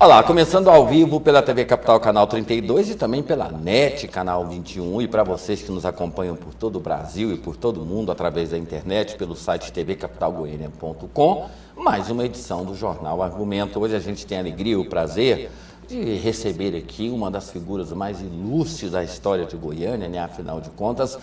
Olá, começando ao vivo pela TV Capital, canal 32 e também pela NET, canal 21. E para vocês que nos acompanham por todo o Brasil e por todo o mundo através da internet, pelo site tvcapitalgoiania.com, mais uma edição do Jornal Argumento. Hoje a gente tem a alegria e o prazer de receber aqui uma das figuras mais ilustres da história de Goiânia, né? Afinal de contas,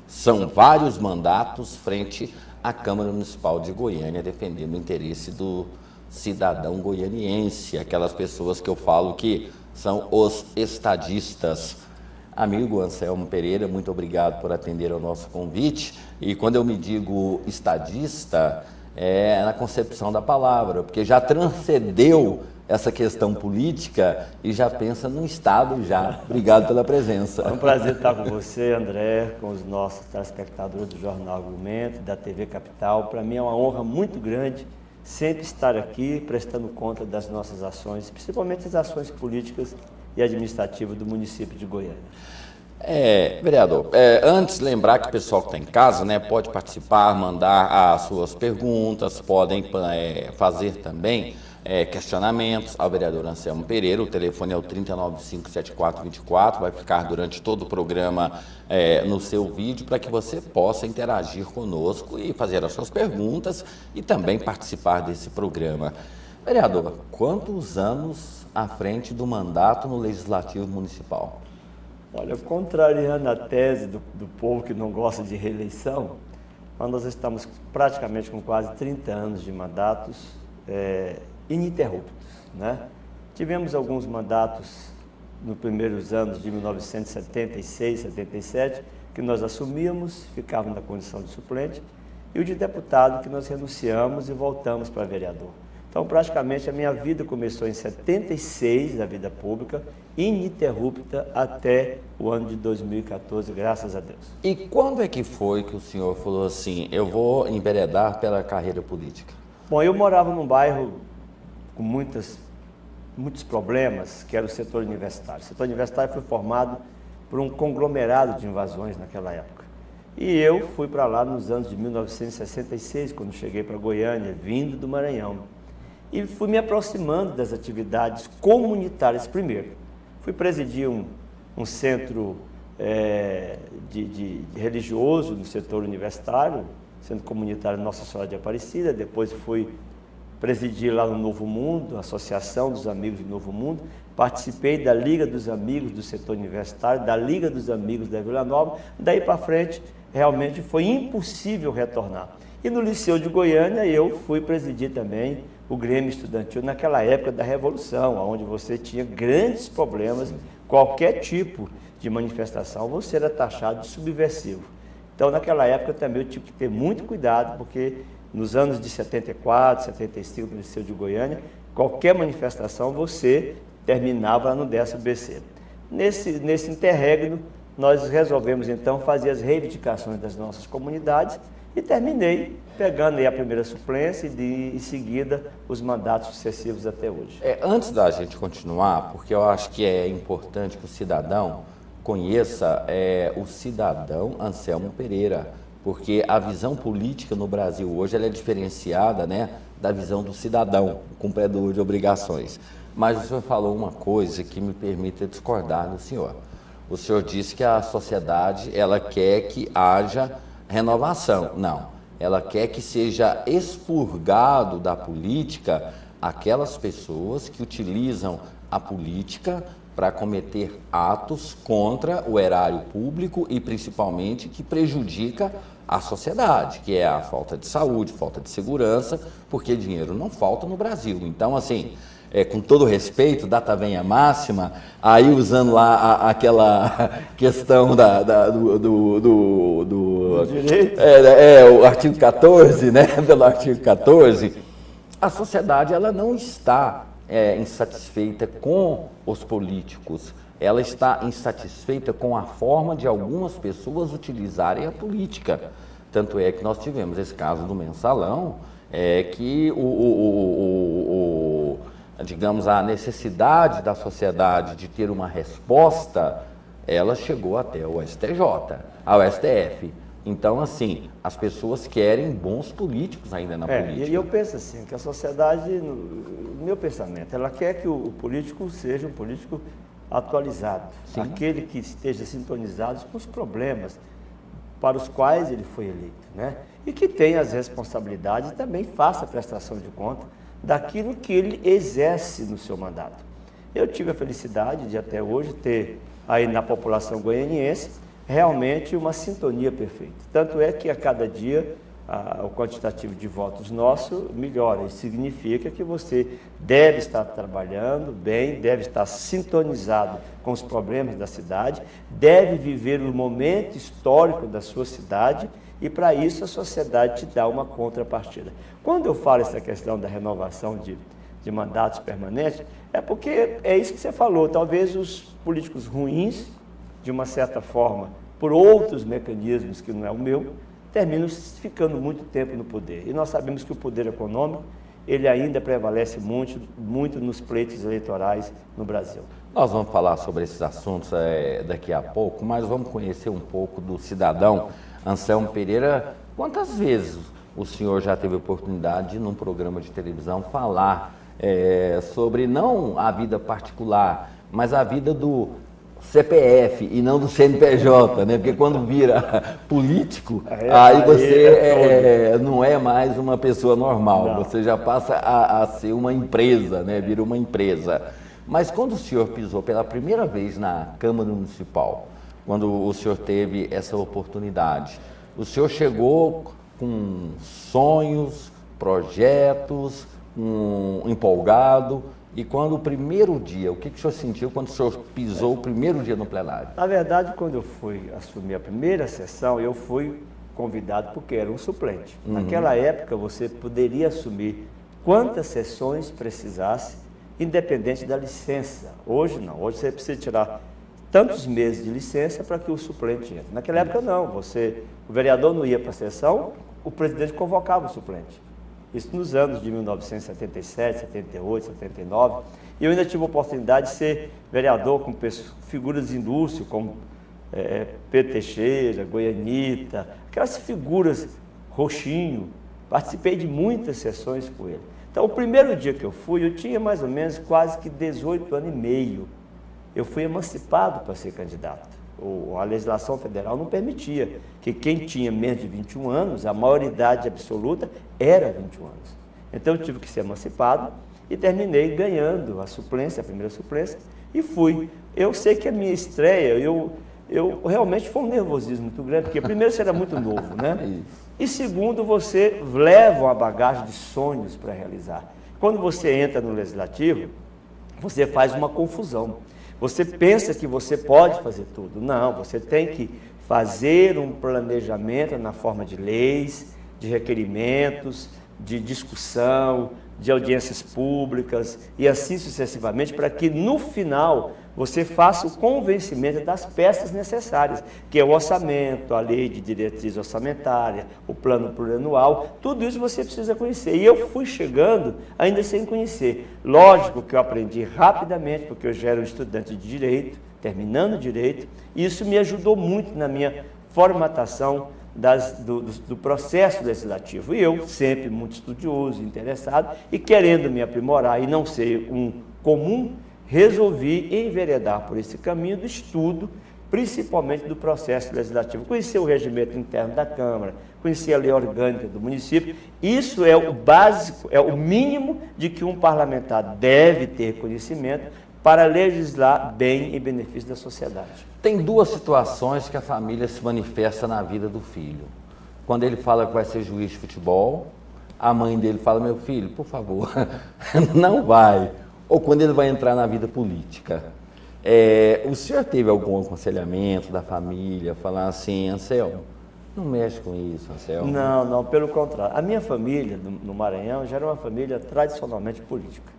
são vários mandatos frente à Câmara Municipal de Goiânia, defendendo o interesse do cidadão goianiense, aquelas pessoas que eu falo que são os estadistas. Amigo Anselmo Pereira, muito obrigado por atender ao nosso convite. E quando eu me digo estadista, é na concepção da palavra, porque já transcendeu essa questão política e já pensa no Estado já. Obrigado pela presença. É um prazer estar com você, André, com os nossos telespectadores do Jornal Argumento, da TV Capital. Para mim é uma honra muito grande sempre estar aqui prestando conta das nossas ações, principalmente as ações políticas e administrativas do município de Goiânia. Vereador, antes lembrar que o pessoal que está em casa, né, pode participar, mandar as suas perguntas, podem fazer também questionamentos ao vereador Anselmo Pereira. O telefone é o 3957424, vai ficar durante todo o programa no seu vídeo para que você possa interagir conosco e fazer as suas perguntas e também participar desse programa. Vereador, quantos anos à frente do mandato no Legislativo Municipal? Olha, contrariando a tese do povo que não gosta de reeleição, nós estamos praticamente com quase 30 anos de mandatos ininterruptos, né? Tivemos alguns mandatos nos primeiros anos de 1976, 77, que nós assumimos, ficávamos na condição de suplente, e o de deputado que nós renunciamos e voltamos para vereador. Então, praticamente, a minha vida começou em 76, a vida pública, ininterrupta até o ano de 2014, graças a Deus. E quando é que foi que o senhor falou assim, eu vou enveredar pela carreira política? Bom, eu morava num bairro com muitos problemas, que era o setor universitário. O setor universitário foi formado por um conglomerado de invasões naquela época. E eu fui para lá nos anos de 1966, quando cheguei para Goiânia, vindo do Maranhão. E fui me aproximando das atividades comunitárias primeiro. Fui presidir um centro de religioso no setor universitário, centro comunitário Nossa Senhora de Aparecida. Depois fui presidir lá no Novo Mundo, a Associação dos Amigos do Novo Mundo. Participei da Liga dos Amigos do setor universitário, da Liga dos Amigos da Vila Nova. Daí para frente, realmente foi impossível retornar. E no Liceu de Goiânia eu fui presidir também o Grêmio Estudantil naquela época da Revolução, onde você tinha grandes problemas, qualquer tipo de manifestação, você era taxado de subversivo. Então, naquela época também eu tive que ter muito cuidado, porque nos anos de 74, 75, no Liceu de Goiânia, qualquer manifestação você terminava no 10º BC. Nesse interregno, nós resolvemos então fazer as reivindicações das nossas comunidades e terminei pegando aí a primeira suplência e em seguida os mandatos sucessivos até hoje. Antes da gente continuar, porque eu acho que é importante que o cidadão conheça o cidadão Anselmo Pereira, porque a visão política no Brasil hoje ela é diferenciada, né, da visão do cidadão, cumpridor de obrigações. Mas o senhor falou uma coisa que me permite discordar do senhor. O senhor disse que a sociedade ela quer que haja renovação. Não, ela quer que seja expurgado da política aquelas pessoas que utilizam a política para cometer atos contra o erário público e principalmente que prejudica a sociedade, que é a falta de saúde, falta de segurança, porque dinheiro não falta no Brasil. Então, assim, com todo respeito, data venha máxima, aí usando lá aquela questão do direito, o artigo 14, né, pelo artigo 14, a sociedade ela não está insatisfeita com os políticos, ela está insatisfeita com a forma de algumas pessoas utilizarem a política. Tanto é que nós tivemos esse caso do Mensalão, que digamos, a necessidade da sociedade de ter uma resposta, ela chegou até o STJ, ao STF. Então, assim, as pessoas querem bons políticos ainda na política. E eu penso assim, que a sociedade, no meu pensamento, ela quer que o político seja um político atualizado, Sim. aquele que esteja sintonizado com os problemas para os quais ele foi eleito, né? E que tenha as responsabilidades e também faça a prestação de conta daquilo que ele exerce no seu mandato. Eu tive a felicidade de até hoje ter aí na população goianiense realmente uma sintonia perfeita. Tanto é que a cada dia o quantitativo de votos nosso melhora. Isso significa que você deve estar trabalhando bem, deve estar sintonizado com os problemas da cidade, deve viver o momento histórico da sua cidade e, para isso, a sociedade te dá uma contrapartida. Quando eu falo essa questão da renovação de mandatos permanentes, é porque é isso que você falou, talvez os políticos ruins, de uma certa forma, por outros mecanismos que não é o meu, terminam ficando muito tempo no poder. E nós sabemos que o poder econômico, ele ainda prevalece muito nos pleitos eleitorais no Brasil. Nós vamos falar sobre esses assuntos daqui a pouco, mas vamos conhecer um pouco do cidadão Anselmo Pereira. Quantas vezes o senhor já teve a oportunidade de, num programa de televisão, falar sobre não a vida particular, mas a vida do CPF e não do CNPJ, né? Porque quando vira político, aí você não é mais uma pessoa normal, não. Você já passa a ser uma empresa, né? Vira uma empresa. Mas quando o senhor pisou pela primeira vez na Câmara Municipal, quando o senhor teve essa oportunidade, o senhor chegou com sonhos, projetos, empolgado. E quando o primeiro dia, o que o senhor sentiu quando o senhor pisou o primeiro dia no plenário? Na verdade, quando eu fui assumir a primeira sessão, eu fui convidado porque era um suplente. Naquela época, você poderia assumir quantas sessões precisasse, independente da licença. Hoje não, hoje você precisa tirar tantos meses de licença para que o suplente entre. Naquela época não, o vereador não ia para a sessão, o presidente convocava o suplente. Isso nos anos de 1977, 78, 79. E eu ainda tive a oportunidade de ser vereador com figuras de indústria, como Pedro Teixeira, Goianita, aquelas figuras, Roxinho. Participei de muitas sessões com ele. Então, o primeiro dia que eu fui, eu tinha mais ou menos quase que 18 anos e meio. Eu fui emancipado para ser candidato. A legislação federal não permitia que quem tinha menos de 21 anos, a maioridade absoluta era 21 anos. Então eu tive que ser emancipado e terminei ganhando a suplência, a primeira suplência, e fui. Eu sei que a minha estreia, eu realmente foi um nervosismo muito grande, porque primeiro você era muito novo, né? E segundo, você leva uma bagagem de sonhos para realizar. Quando você entra no legislativo, você faz uma confusão. Você pensa que você pode fazer tudo. Não, você tem que fazer um planejamento na forma de leis, de requerimentos, de discussão, de audiências públicas e assim sucessivamente, para que no final você faça o convencimento das peças necessárias, que é o orçamento, a lei de diretriz orçamentária, o plano plurianual, tudo isso você precisa conhecer. E eu fui chegando ainda sem conhecer. Lógico que eu aprendi rapidamente, porque eu já era um estudante de Direito, terminando Direito, e isso me ajudou muito na minha formatação do processo legislativo. E eu, sempre muito estudioso, interessado, e querendo me aprimorar e não ser um comum, resolvi enveredar por esse caminho do estudo, principalmente do processo legislativo. Conhecer o regimento interno da Câmara, conhecer a lei orgânica do município. Isso é o básico, é o mínimo de que um parlamentar deve ter conhecimento para legislar bem em benefício da sociedade. Tem duas situações que a família se manifesta na vida do filho. Quando ele fala que vai ser juiz de futebol, a mãe dele fala: meu filho, por favor, não vai. Ou quando ele vai entrar na vida política. O senhor teve algum aconselhamento da família, falar assim: Anselmo, não mexe com isso, Anselmo? Não, pelo contrário. A minha família, no Maranhão, já era uma família tradicionalmente política.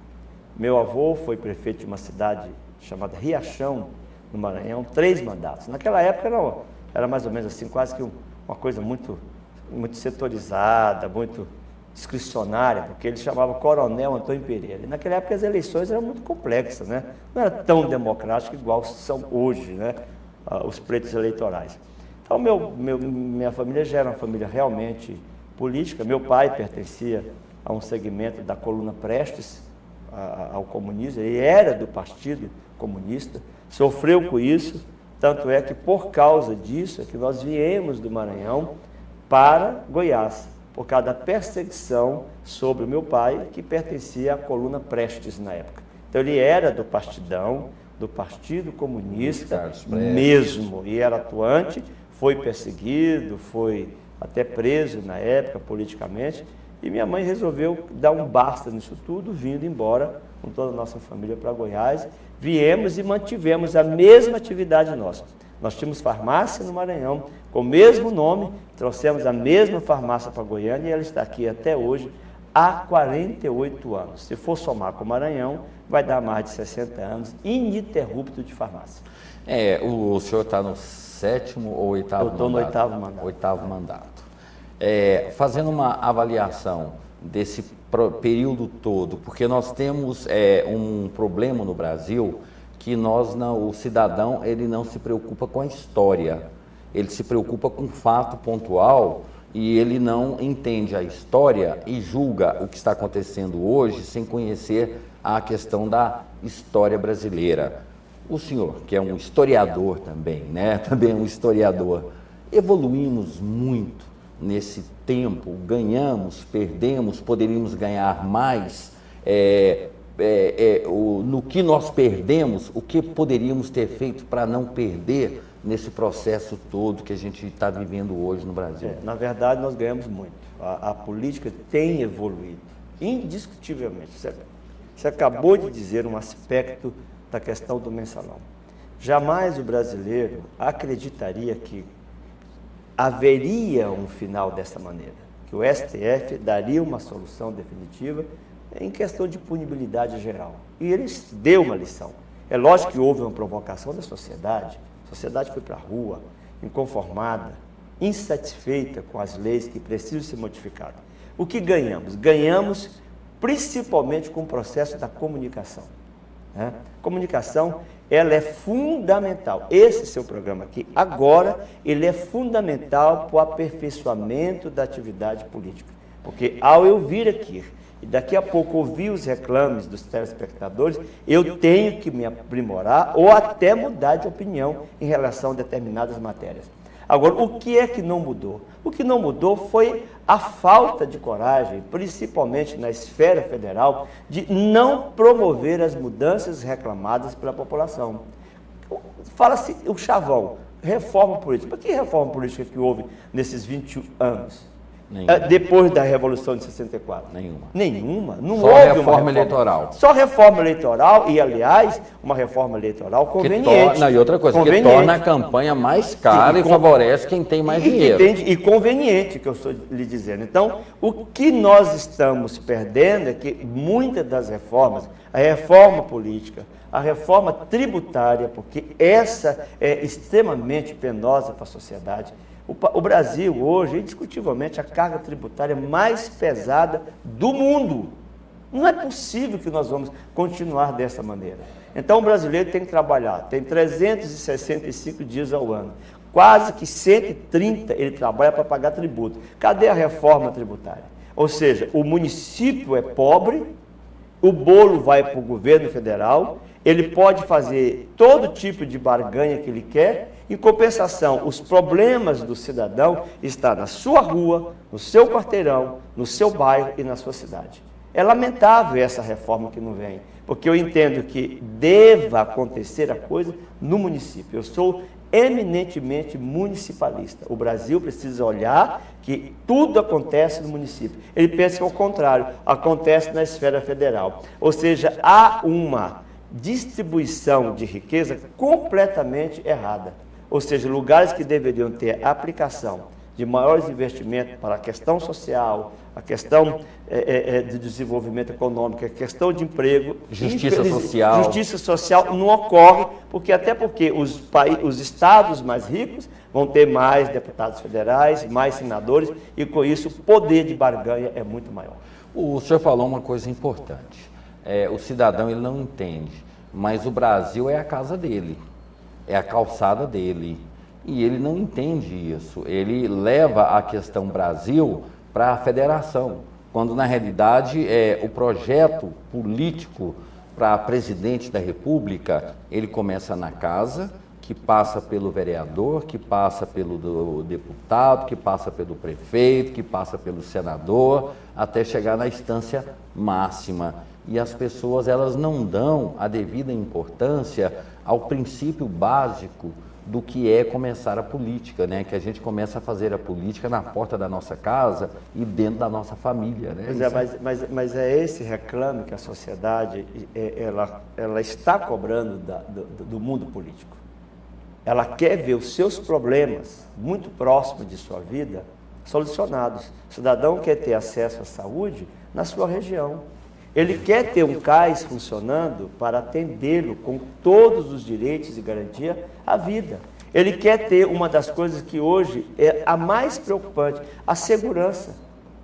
Meu avô foi prefeito de uma cidade chamada Riachão, no Maranhão, 3 mandatos. Naquela época era mais ou menos assim, quase que uma coisa muito setorizada, muito discricionária, porque ele chamava Coronel Antônio Pereira. E naquela época as eleições eram muito complexas, né? Não era tão democrático igual são hoje, né? Os pleitos eleitorais. Então, minha família já era uma família realmente política. Meu pai pertencia a um segmento da coluna Prestes, ao comunismo, ele era do Partido Comunista, sofreu com isso, tanto é que por causa disso é que nós viemos do Maranhão para Goiás, por causa da perseguição sobre o meu pai, que pertencia à coluna Prestes na época. Então ele era do Partidão, do Partido Comunista mesmo, e era atuante, foi perseguido, foi até preso na época politicamente, e minha mãe resolveu dar um basta nisso tudo, vindo embora com toda a nossa família para Goiás. Viemos e mantivemos a mesma atividade nossa. Nós tínhamos farmácia no Maranhão, com o mesmo nome, trouxemos a mesma farmácia para Goiânia e ela está aqui até hoje, há 48 anos. Se for somar com o Maranhão, vai dar mais de 60 anos ininterrupto de farmácia. O senhor está no 7º ou 8º mandato? Eu estou no 8º mandato. 8º mandato. Fazendo uma avaliação desse período todo, porque nós temos um problema no Brasil que o cidadão ele não se preocupa com a história, ele se preocupa com fato pontual e ele não entende a história e julga o que está acontecendo hoje sem conhecer a questão da história brasileira. O senhor, que é um historiador também, né? Também é um historiador, evoluímos muito nesse tempo, ganhamos, perdemos, poderíamos ganhar mais, no que nós perdemos, o que poderíamos ter feito para não perder nesse processo todo que a gente está vivendo hoje no Brasil? Na verdade, nós ganhamos muito. A política tem evoluído, indiscutivelmente. Você acabou de dizer um aspecto da questão do mensalão. Jamais o brasileiro acreditaria que haveria um final dessa maneira, que o STF daria uma solução definitiva em questão de punibilidade geral. E eles deu uma lição. É lógico que houve uma provocação da sociedade, a sociedade foi para a rua, inconformada, insatisfeita com as leis que precisam ser modificadas. O que ganhamos? Ganhamos principalmente com o processo da comunicação. Né? Comunicação, ela é fundamental. Esse seu programa aqui, agora, ele é fundamental para o aperfeiçoamento da atividade política. Porque ao eu vir aqui e daqui a pouco ouvir os reclames dos telespectadores, eu tenho que me aprimorar ou até mudar de opinião em relação a determinadas matérias. Agora, o que é que não mudou? O que não mudou foi a falta de coragem, principalmente na esfera federal, de não promover as mudanças reclamadas pela população. Fala-se o chavão, reforma política. Mas que reforma política que houve nesses 21 anos? Depois da Revolução de 64? Nenhuma. Não houve uma reforma eleitoral. Só reforma eleitoral e, aliás, uma reforma eleitoral conveniente. E outra coisa, que torna a campanha mais cara e favorece quem tem mais dinheiro. E conveniente, que eu estou lhe dizendo. Então, o que nós estamos perdendo é que muitas das reformas, a reforma política, a reforma tributária, porque essa é extremamente penosa para a sociedade. O Brasil hoje, indiscutivelmente, a carga tributária mais pesada do mundo. Não é possível que nós vamos continuar dessa maneira. Então o brasileiro tem que trabalhar, tem 365 dias ao ano. Quase que 130 ele trabalha para pagar tributo. Cadê a reforma tributária? Ou seja, o município é pobre, o bolo vai para o governo federal, ele pode fazer todo tipo de barganha que ele quer. Em compensação, os problemas do cidadão estão na sua rua, no seu quarteirão, no seu bairro e na sua cidade. É lamentável essa reforma que não vem, porque eu entendo que deva acontecer a coisa no município. Eu sou eminentemente municipalista. O Brasil precisa olhar que tudo acontece no município. Ele pensa que, ao contrário, acontece na esfera federal. Ou seja, há uma distribuição de riqueza completamente errada. Ou seja, lugares que deveriam ter aplicação de maiores investimentos para a questão social, a questão de desenvolvimento econômico, a questão de emprego, justiça social não ocorre, até porque os estados mais ricos vão ter mais deputados federais, mais senadores, e com isso o poder de barganha é muito maior. O senhor falou uma coisa importante, o cidadão ele não entende, mas o Brasil é a casa dele. É a calçada dele. E ele não entende isso. Ele leva a questão Brasil para a federação, quando na realidade o projeto político para presidente da República, ele começa na casa, que passa pelo vereador, que passa pelo deputado, que passa pelo prefeito, que passa pelo senador, até chegar na instância máxima. E as pessoas, elas não dão a devida importância ao princípio básico do que é começar a política, né? Que a gente começa a fazer a política na porta da nossa casa e dentro da nossa família, né? Pois é, mas é esse reclame que a sociedade ela está cobrando do mundo político. Ela quer ver os seus problemas muito próximos de sua vida solucionados. O cidadão quer ter acesso à saúde na sua região. Ele quer ter um CAIS funcionando para atendê-lo com todos os direitos e garantia à vida. Ele quer ter uma das coisas que hoje é a mais preocupante, a segurança.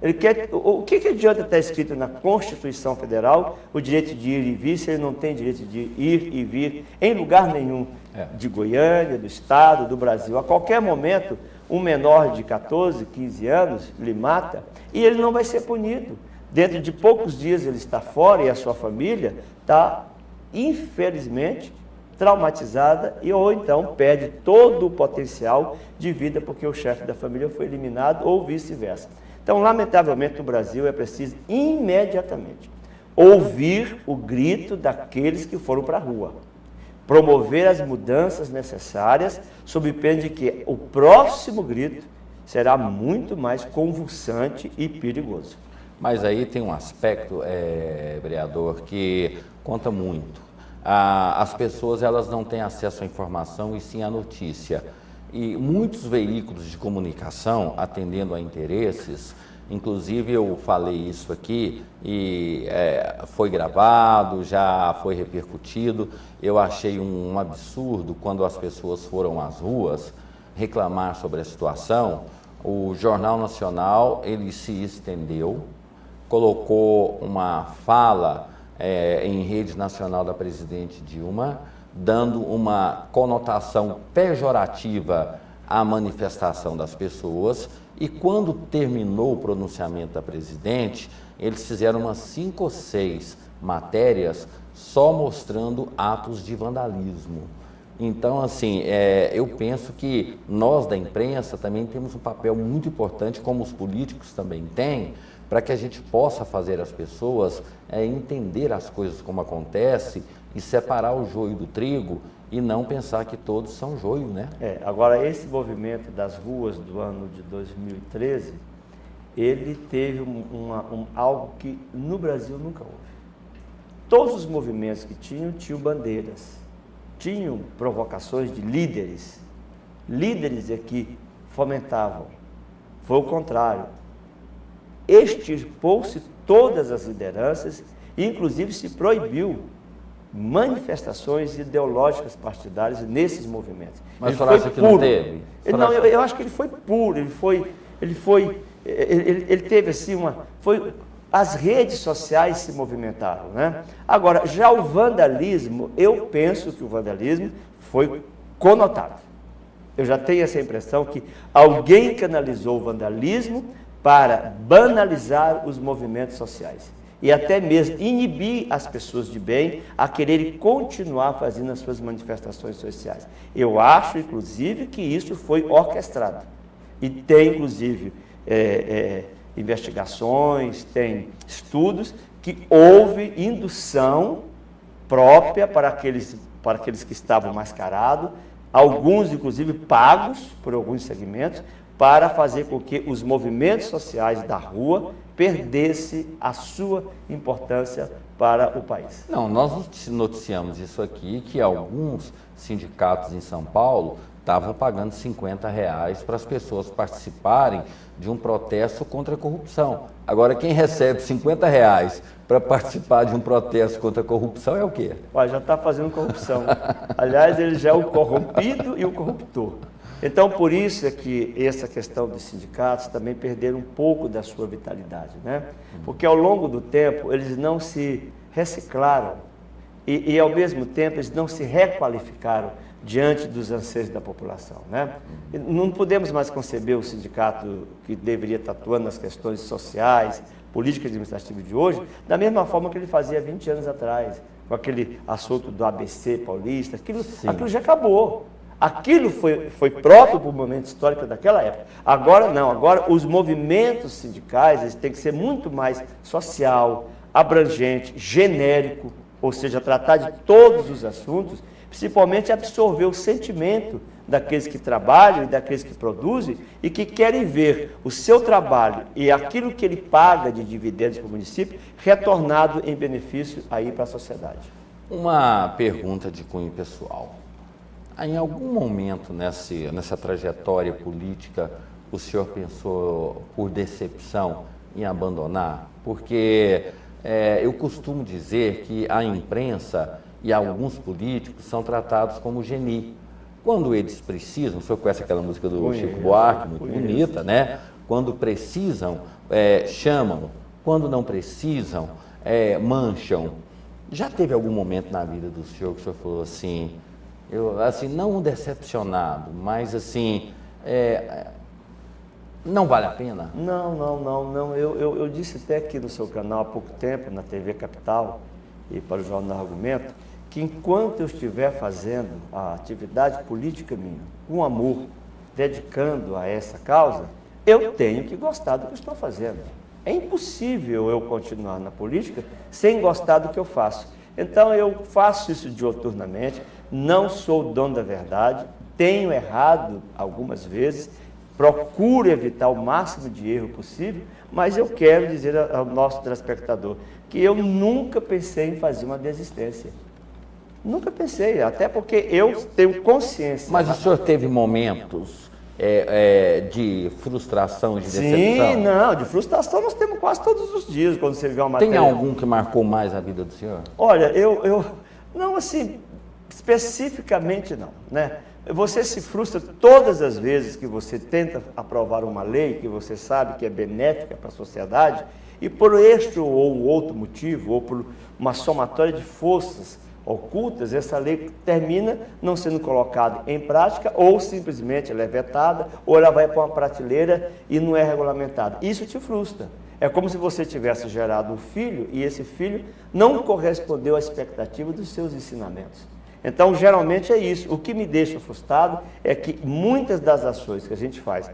Ele quer, o que adianta estar escrito na Constituição Federal o direito de ir e vir se ele não tem direito de ir e vir em lugar nenhum de Goiânia, do estado, do Brasil. A qualquer momento, um menor de 14, 15 anos lhe mata e ele não vai ser punido. Dentro de poucos dias ele está fora e a sua família está, infelizmente, traumatizada ou então perde todo o potencial de vida porque o chefe da família foi eliminado ou vice-versa. Então, lamentavelmente, no Brasil é preciso imediatamente ouvir o grito daqueles que foram para a rua, promover as mudanças necessárias, sob pena de que o próximo grito será muito mais convulsante e perigoso. Mas aí tem um aspecto, vereador, que conta muito. As pessoas, elas não têm acesso à informação e sim à notícia. E muitos veículos de comunicação, atendendo a interesses, inclusive eu falei isso aqui e foi gravado, já foi repercutido. Eu achei um absurdo quando as pessoas foram às ruas reclamar sobre a situação. O Jornal Nacional, ele se estendeu, colocou uma fala em rede nacional da presidente Dilma, dando uma conotação pejorativa à manifestação das pessoas, e quando terminou o pronunciamento da presidente, eles fizeram umas 5 ou 6 matérias só mostrando atos de vandalismo. Então, assim, eu penso que nós da imprensa também temos um papel muito importante, como os políticos também têm, para que a gente possa fazer as pessoas entender as coisas como acontece e separar o joio do trigo e não pensar que todos são joio, né? Agora, esse movimento das ruas do ano de 2013, ele teve algo que no Brasil nunca houve. Todos os movimentos que tinham bandeiras, tinham provocações de líderes que fomentavam. Foi o contrário. Extirpou-se todas as lideranças e, inclusive, se proibiu manifestações ideológicas partidárias nesses movimentos. Mas o senhor acha que não teve? Eu acho que ele foi puro, ele teve assim as redes sociais se movimentaram, né? Agora, já o vandalismo, eu penso que o vandalismo foi conotado. Eu já tenho essa impressão que alguém canalizou o vandalismo para banalizar os movimentos sociais e até mesmo inibir as pessoas de bem a quererem continuar fazendo as suas manifestações sociais. Eu acho, inclusive, que isso foi orquestrado. E tem, inclusive, investigações, tem estudos que houve indução própria para aqueles que estavam mascarados, alguns, inclusive, pagos por alguns segmentos, para fazer com que os movimentos sociais da rua perdessem a sua importância para o país. Não, nós noticiamos isso aqui, que alguns sindicatos em São Paulo estavam pagando R$50 para as pessoas participarem de um protesto contra a corrupção. Agora, quem recebe R$50 para participar de um protesto contra a corrupção é o quê? Olha, já está fazendo corrupção. Aliás, ele já é o corrompido e o corruptor. Então, por isso é que essa questão dos sindicatos também perderam um pouco da sua vitalidade, né? Porque ao longo do tempo eles não se reciclaram e ao mesmo tempo, eles não se requalificaram diante dos anseios da população, né? Não podemos mais conceber o sindicato que deveria estar atuando nas questões sociais, políticas e administrativas de hoje, da mesma forma que ele fazia 20 anos atrás, com aquele assunto do ABC paulista, aquilo já acabou. Aquilo foi próprio para o momento histórico daquela época. Agora não, agora os movimentos sindicais eles têm que ser muito mais social, abrangente, genérico, ou seja, tratar de todos os assuntos, principalmente absorver o sentimento daqueles que trabalham e daqueles que produzem e que querem ver o seu trabalho e aquilo que ele paga de dividendos para o município retornado em benefício aí para a sociedade. Uma pergunta de cunho pessoal. Em algum momento nessa trajetória política, o senhor pensou por decepção em abandonar? Porque eu costumo dizer que a imprensa e alguns políticos são tratados como geni. Quando eles precisam, o senhor conhece aquela música do Chico Buarque, muito bonita, né? Quando precisam, chamam. Quando não precisam, mancham. Já teve algum momento na vida do senhor que o senhor falou assim, não decepcionado, mas assim, não vale a pena? Não. Eu disse até aqui no seu canal há pouco tempo, na TV Capital e para o Jornal Argumento, que enquanto eu estiver fazendo a atividade política minha, com amor, dedicando a essa causa, eu tenho que gostar do que estou fazendo. É impossível eu continuar na política sem gostar do que eu faço. Então eu faço isso dioturnamente, não sou o dono da verdade, tenho errado algumas vezes, procuro evitar o máximo de erro possível, mas eu quero dizer ao nosso telespectador que eu nunca pensei em fazer uma desistência. Nunca pensei, até porque eu tenho consciência. Mas o senhor teve momentos de frustração, de decepção? Sim, não, de frustração nós temos quase todos os dias, quando você vê uma matéria. Tem algum que marcou mais a vida do senhor? Olha, não assim, especificamente não, né? Você se frustra todas as vezes que você tenta aprovar uma lei que você sabe que é benéfica para a sociedade e por este ou outro motivo, ou por uma somatória de forças ocultas, essa lei termina não sendo colocada em prática ou simplesmente ela é vetada ou ela vai para uma prateleira e não é regulamentada. Isso te frustra. É como se você tivesse gerado um filho e esse filho não correspondeu à expectativa dos seus ensinamentos. Então, geralmente é isso. O que me deixa frustrado é que muitas das ações que a gente faz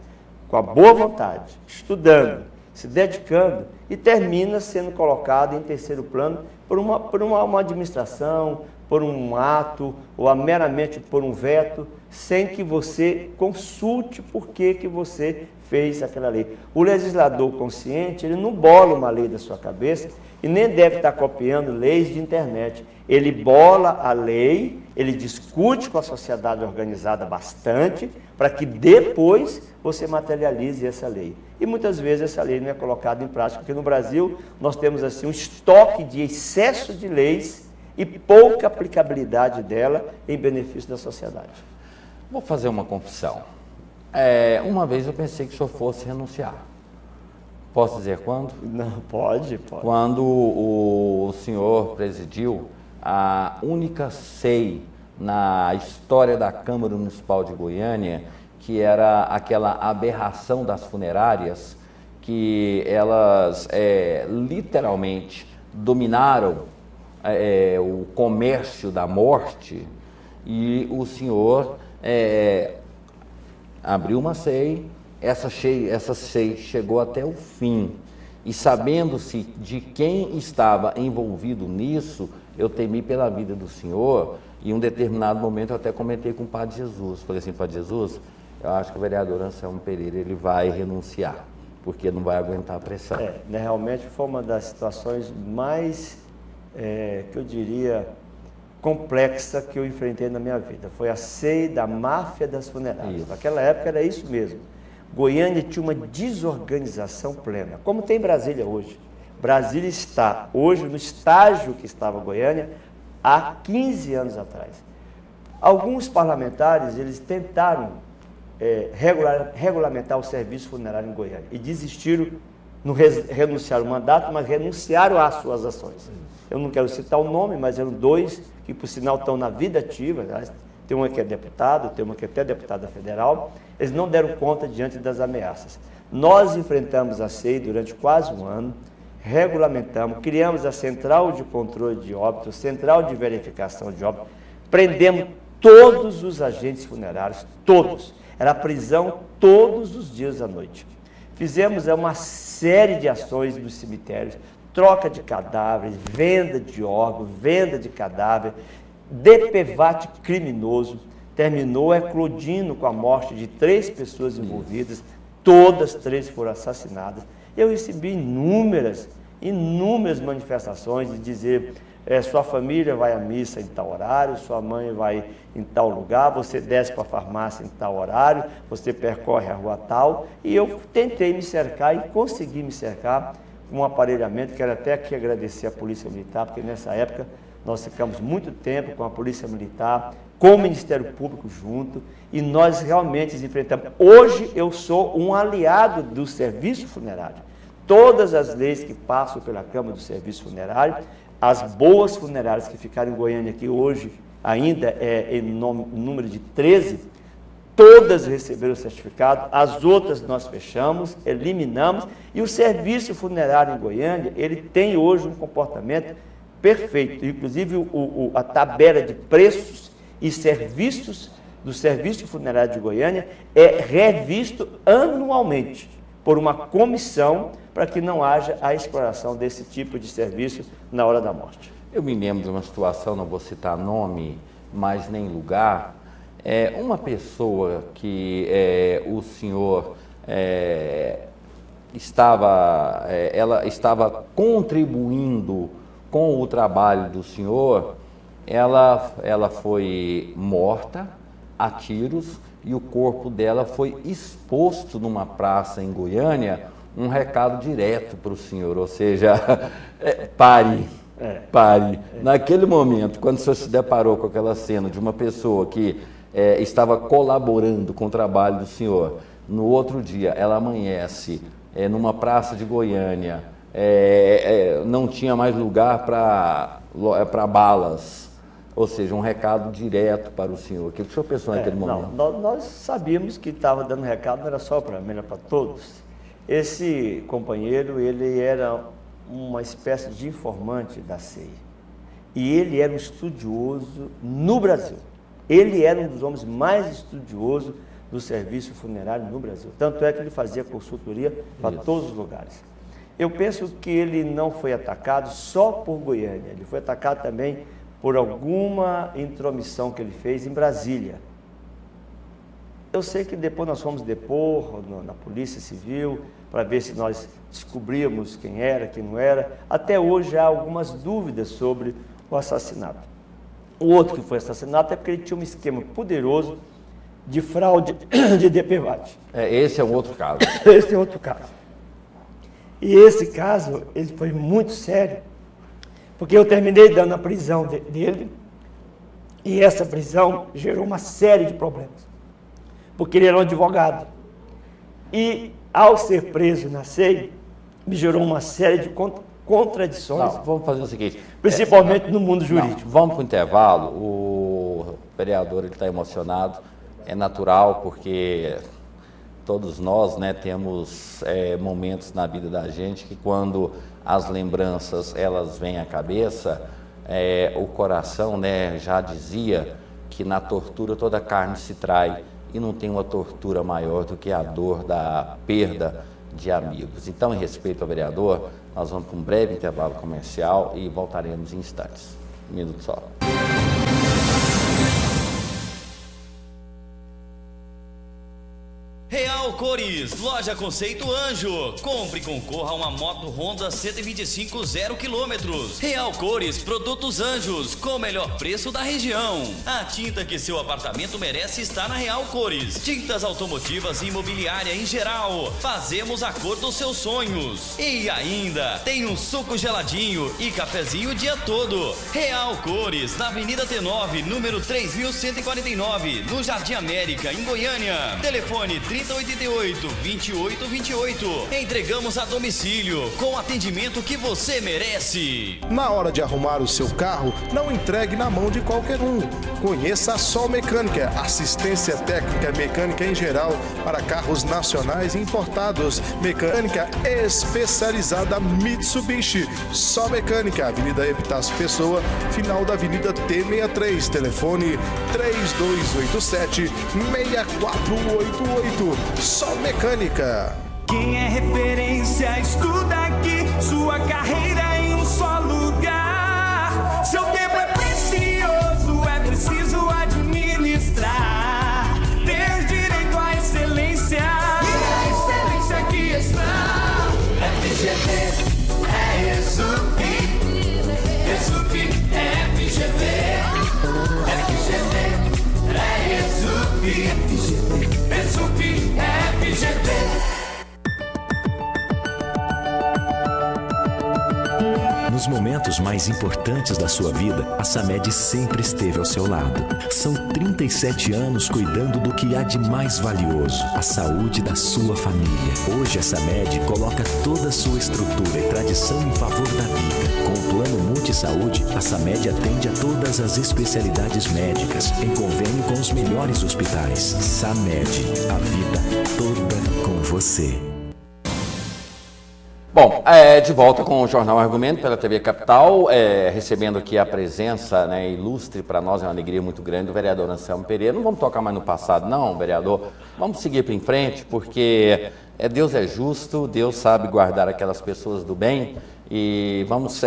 com a boa vontade, estudando, se dedicando e termina sendo colocado em terceiro plano por uma administração, por um ato, ou meramente por um veto, sem que você consulte por que você fez aquela lei. O legislador consciente, ele não bola uma lei da sua cabeça e nem deve estar copiando leis de internet. Ele bola a lei, ele discute com a sociedade organizada bastante, para que depois você materialize essa lei. E muitas vezes essa lei não é colocada em prática, porque no Brasil nós temos assim um estoque de excesso de leis e pouca aplicabilidade dela em benefício da sociedade. Vou fazer uma confissão. Uma vez eu pensei que o senhor fosse renunciar. Posso dizer quando? Não, pode. Quando o senhor presidiu a única SEI na história da Câmara Municipal de Goiânia, que era aquela aberração das funerárias, que elas literalmente dominaram o comércio da morte, e o senhor abriu uma SEI, essa SEI chegou até o fim, e sabendo-se de quem estava envolvido nisso, eu temi pela vida do senhor, e em um determinado momento eu até comentei com o Padre Jesus, falei assim, Padre Jesus, eu acho que o vereador Anselmo Pereira ele vai renunciar, porque não vai aguentar a pressão. Realmente foi uma das situações mais, que eu diria, complexa que eu enfrentei na minha vida. Foi a SEI da máfia das funerárias. Naquela época era isso mesmo. Goiânia tinha uma desorganização plena, como tem Brasília hoje. Brasília está hoje no estágio que estava Goiânia há 15 anos atrás. Alguns parlamentares, eles tentaram regulamentar o serviço funerário em Goiânia e desistiram não renunciaram ao mandato, mas renunciaram às suas ações. Eu não quero citar o nome, mas eram 2 que, por sinal, estão na vida ativa. Tem uma que é deputado, tem uma que é até deputada federal. Eles não deram conta diante das ameaças. Nós enfrentamos a SEI durante quase um ano, regulamentamos, criamos a Central de Controle de Óbitos, Central de Verificação de Óbitos, prendemos todos os agentes funerários, todos. Era prisão todos os dias à noite. Fizemos uma série de ações nos cemitérios, troca de cadáveres, venda de órgãos, venda de cadáver, DPVAT criminoso, terminou eclodindo com a morte de 3 pessoas envolvidas, todas 3 foram assassinadas. Eu recebi inúmeras manifestações de dizer, sua família vai à missa em tal horário, sua mãe vai em tal lugar, você desce para a farmácia em tal horário, você percorre a rua tal, e eu tentei me cercar e consegui me cercar com um aparelhamento. Quero até aqui agradecer à Polícia Militar, porque nessa época nós ficamos muito tempo com a Polícia Militar, com o Ministério Público junto, e nós realmente enfrentamos. Hoje eu sou um aliado do serviço funerário. Todas as leis que passam pela Câmara do Serviço Funerário, as boas funerárias que ficaram em Goiânia aqui hoje, ainda em número de 13, todas receberam o certificado, as outras nós fechamos, eliminamos, e o serviço funerário em Goiânia, ele tem hoje um comportamento perfeito. Inclusive a tabela de preços e serviços do Serviço Funerário de Goiânia é revisto anualmente por uma comissão para que não haja a exploração desse tipo de serviço na hora da morte. Eu me lembro de uma situação, não vou citar nome, mas nem lugar, uma pessoa que o senhor ela estava contribuindo com o trabalho do senhor, ela foi morta a tiros e o corpo dela foi exposto numa praça em Goiânia, um recado direto para o senhor, ou seja, pare. Naquele momento, quando o senhor se deparou com aquela cena de uma pessoa que estava colaborando com o trabalho do senhor, no outro dia ela amanhece numa praça de Goiânia, não tinha mais lugar para balas, ou seja, um recado direto para o senhor. O que o senhor pensou naquele momento? Não, nós sabíamos que estava dando recado, não era só para mim, era para todos. Esse companheiro, ele era uma espécie de informante da SEI. E ele era um estudioso no Brasil. Ele era um dos homens mais estudiosos do serviço funerário no Brasil. Tanto é que ele fazia consultoria para todos os lugares. Eu penso que ele não foi atacado só por Goiânia, ele foi atacado também por alguma intromissão que ele fez em Brasília. Eu sei que depois nós fomos depor na Polícia Civil para ver se nós descobríamos quem era, quem não era. Até hoje há algumas dúvidas sobre o assassinato. O outro que foi assassinado é porque ele tinha um esquema poderoso de fraude de DPVAT. Esse é um outro caso. Esse é outro caso. E esse caso, ele foi muito sério, porque eu terminei dando a prisão dele, e essa prisão gerou uma série de problemas, porque ele era um advogado. E, ao ser preso na SEI, me gerou uma série de contradições. Não, vamos fazer o seguinte. Principalmente no mundo jurídico. Vamos para o intervalo. O vereador está emocionado. É natural, porque todos nós, né, temos momentos na vida da gente que, quando as lembranças elas vêm à cabeça, o coração, né, já dizia que na tortura toda a carne se trai, e não tem uma tortura maior do que a dor da perda de amigos. Então, em respeito ao vereador, nós vamos para um breve intervalo comercial e voltaremos em instantes. Um minuto só. Real Cores, loja Conceito Anjo. Compre e concorra a uma moto Honda 125 0 km. Real Cores, produtos Anjos, com o melhor preço da região. A tinta que seu apartamento merece está na Real Cores. Tintas automotivas e imobiliária em geral. Fazemos a cor dos seus sonhos. E ainda tem um suco geladinho e cafezinho o dia todo. Real Cores, na Avenida T9, número 3149, no Jardim América, em Goiânia. Telefone 3082 998282828. Entregamos a domicílio com o atendimento que você merece. Na hora de arrumar o seu carro, não entregue na mão de qualquer um. Conheça a Sol Mecânica, assistência técnica mecânica em geral para carros nacionais e importados. Mecânica especializada Mitsubishi. Sol Mecânica, Avenida Epitácio Pessoa, final da Avenida T63. Telefone 3287-6488. Sol Mecânica. Quem é referência estuda aqui, sua carreira em um só lugar. Seu tempo é precioso, é preciso administrar. Ter direito à excelência, e a excelência que está. FGV é ESUP, ESUP é FGV, FGV é ESUP, ESUP é FGV. Nos momentos mais importantes da sua vida, a Samed sempre esteve ao seu lado. São 37 anos cuidando do que há de mais valioso, a saúde da sua família. Hoje a Samed coloca toda a sua estrutura e tradição em favor da vida. Com o plano Multisaúde, a Samed atende a todas as especialidades médicas, em convênio com os melhores hospitais. Samed, a vida toda com você. Bom, de volta com o Jornal Argumento pela TV Capital, recebendo aqui a presença, né, ilustre para nós, é uma alegria muito grande, do vereador Anselmo Pereira. Não vamos tocar mais no passado não, vereador, vamos seguir para em frente, porque Deus é justo, Deus sabe guardar aquelas pessoas do bem e vamos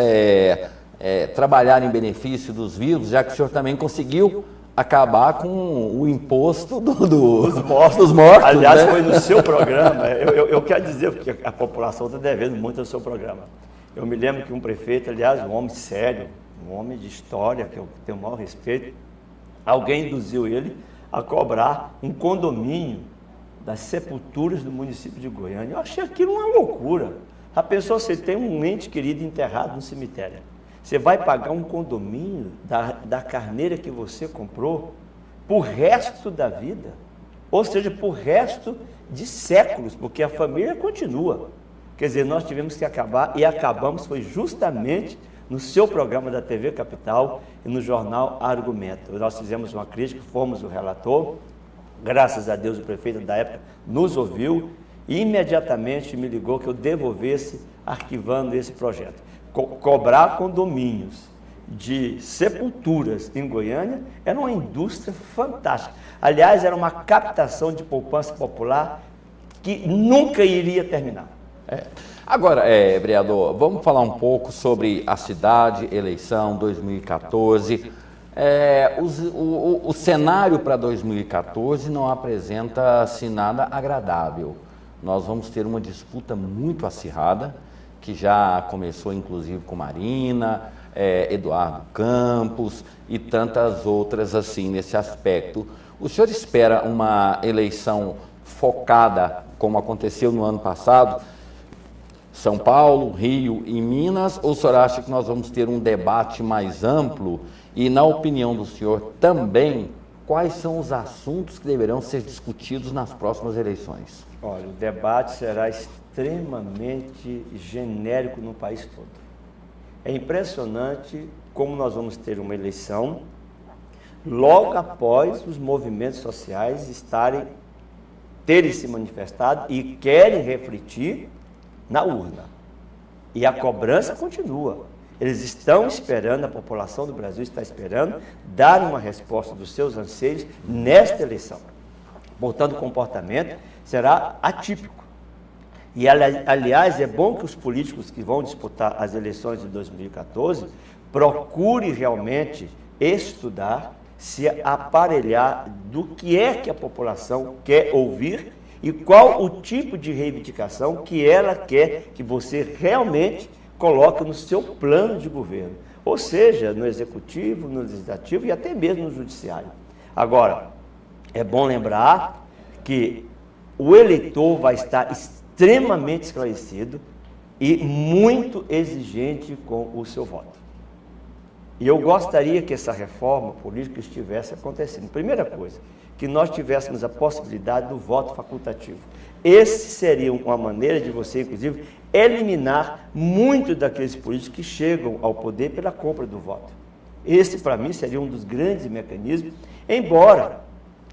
trabalhar em benefício dos vivos, já que o senhor também conseguiu acabar com o imposto dos mortos. Aliás, né? foi no seu programa. Eu quero dizer, porque a população está devendo muito ao seu programa. Eu me lembro que um prefeito, aliás, um homem sério, um homem de história, que eu tenho o maior respeito, alguém induziu ele a cobrar um condomínio das sepulturas do município de Goiânia. Eu achei aquilo uma loucura. A pessoa, você tem um ente querido enterrado no cemitério. Você vai pagar um condomínio da carneira que você comprou por resto da vida, ou seja, por resto de séculos, porque a família continua. Quer dizer, nós tivemos que acabar, e acabamos, foi justamente no seu programa da TV Capital e no jornal Argumento. Nós fizemos uma crítica, fomos o relator, graças a Deus o prefeito da época nos ouviu e imediatamente me ligou que eu devolvesse arquivando esse projeto. Cobrar condomínios de sepulturas em Goiânia era uma indústria fantástica. Aliás, era uma captação de poupança popular que nunca iria terminar. Agora, vereador, vamos falar um pouco sobre a cidade, eleição 2014. O cenário para 2014 não apresenta-se nada agradável. Nós vamos ter uma disputa muito acirrada, que já começou inclusive com Marina, Eduardo Campos e tantas outras assim nesse aspecto. O senhor espera uma eleição focada, como aconteceu no ano passado, São Paulo, Rio e Minas, ou o senhor acha que nós vamos ter um debate mais amplo? E, na opinião do senhor, também, quais são os assuntos que deverão ser discutidos nas próximas eleições? Olha, o debate será extremamente genérico no país todo. É impressionante como nós vamos ter uma eleição logo após os movimentos sociais terem se manifestado e querem refletir na urna. E a cobrança continua. Eles estão esperando, a população do Brasil está esperando dar uma resposta dos seus anseios nesta eleição. Portanto, o comportamento será atípico. E, aliás, é bom que os políticos que vão disputar as eleições de 2014 procurem realmente estudar, se aparelhar do que é que a população quer ouvir e qual o tipo de reivindicação que ela quer que você realmente coloque no seu plano de governo, ou seja, no executivo, no legislativo e até mesmo no judiciário. Agora, é bom lembrar que o eleitor vai estar extremamente esclarecido e muito exigente com o seu voto. E eu gostaria que essa reforma política estivesse acontecendo. Primeira coisa, que nós tivéssemos a possibilidade do voto facultativo. Esse seria uma maneira de você, inclusive, eliminar muito daqueles políticos que chegam ao poder pela compra do voto. Esse, para mim, seria um dos grandes mecanismos, embora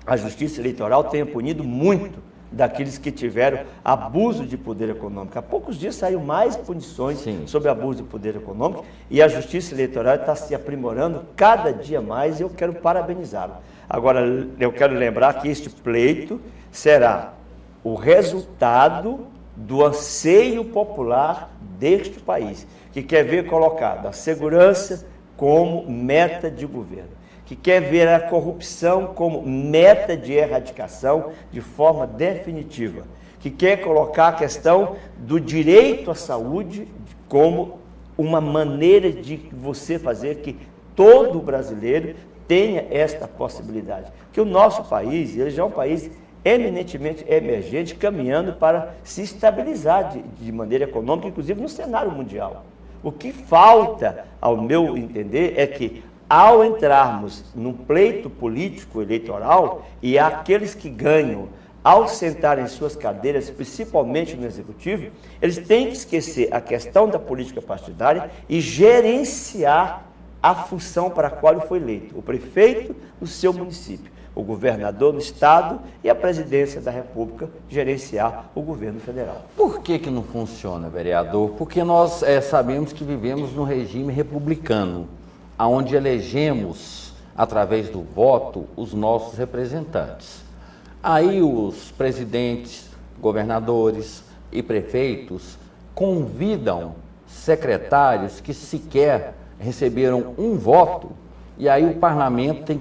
a Justiça Eleitoral tenha punido muito daqueles que tiveram abuso de poder econômico. Há poucos dias saíram mais punições sobre abuso de poder econômico e a Justiça Eleitoral está se aprimorando cada dia mais e eu quero parabenizá-lo. Agora, eu quero lembrar que este pleito será o resultado do anseio popular deste país, que quer ver colocada a segurança como meta de governo, que quer ver a corrupção como meta de erradicação de forma definitiva, que quer colocar a questão do direito à saúde como uma maneira de você fazer que todo brasileiro tenha esta possibilidade. Que o nosso país, ele já é um país eminentemente emergente, caminhando para se estabilizar de maneira econômica, inclusive no cenário mundial. O que falta, ao meu entender, é que ao entrarmos num pleito político eleitoral e aqueles que ganham, ao sentarem em suas cadeiras, principalmente no Executivo, eles têm que esquecer a questão da política partidária e gerenciar a função para a qual ele foi eleito. O prefeito do seu município, o governador do estado e a presidência da República gerenciar o governo federal. Por que não funciona, vereador? Porque nós sabemos que vivemos num regime republicano, onde elegemos, através do voto, os nossos representantes. Aí os presidentes, governadores e prefeitos convidam secretários que sequer receberam um voto, e aí o parlamento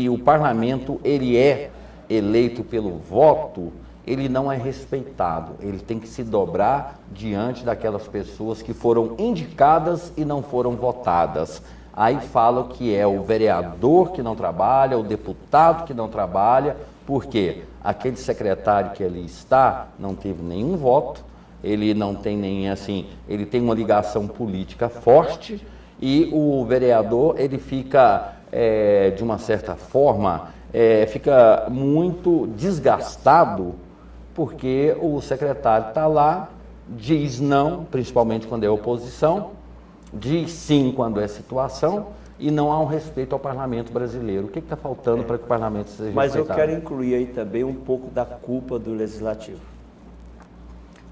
o parlamento ele é eleito pelo voto, ele não é respeitado, ele tem que se dobrar diante daquelas pessoas que foram indicadas e não foram votadas. Aí falam que é o vereador que não trabalha, o deputado que não trabalha, porque aquele secretário que ali está não teve nenhum voto, ele não tem nem assim, ele tem uma ligação política forte e o vereador ele fica, de uma certa forma, fica muito desgastado porque o secretário está lá, diz não, principalmente quando é oposição, diz sim quando é situação e não há um respeito ao parlamento brasileiro. O que está faltando para que o parlamento seja Mas respeitado? eu quero incluir aí também um pouco da culpa do legislativo.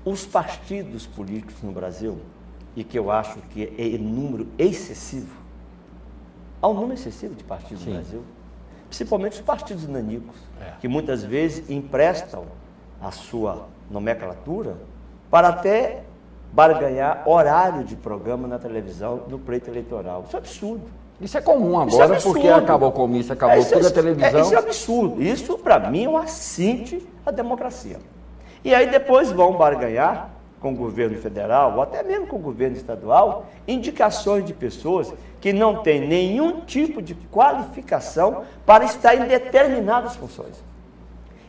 Os partidos políticos no Brasil, e que eu acho que é número excessivo, há um número excessivo de partidos no Brasil, principalmente os partidos nanicos, que muitas vezes emprestam a sua nomenclatura para até barganhar horário de programa na televisão no pleito eleitoral. Isso é absurdo. Isso é comum agora, porque acabou o comício, acabou toda a televisão. Isso é absurdo. Isso, para mim, é um assinte à democracia. E aí depois vão barganhar com o governo federal, ou até mesmo com o governo estadual, indicações de pessoas que não têm nenhum tipo de qualificação para estar em determinadas funções.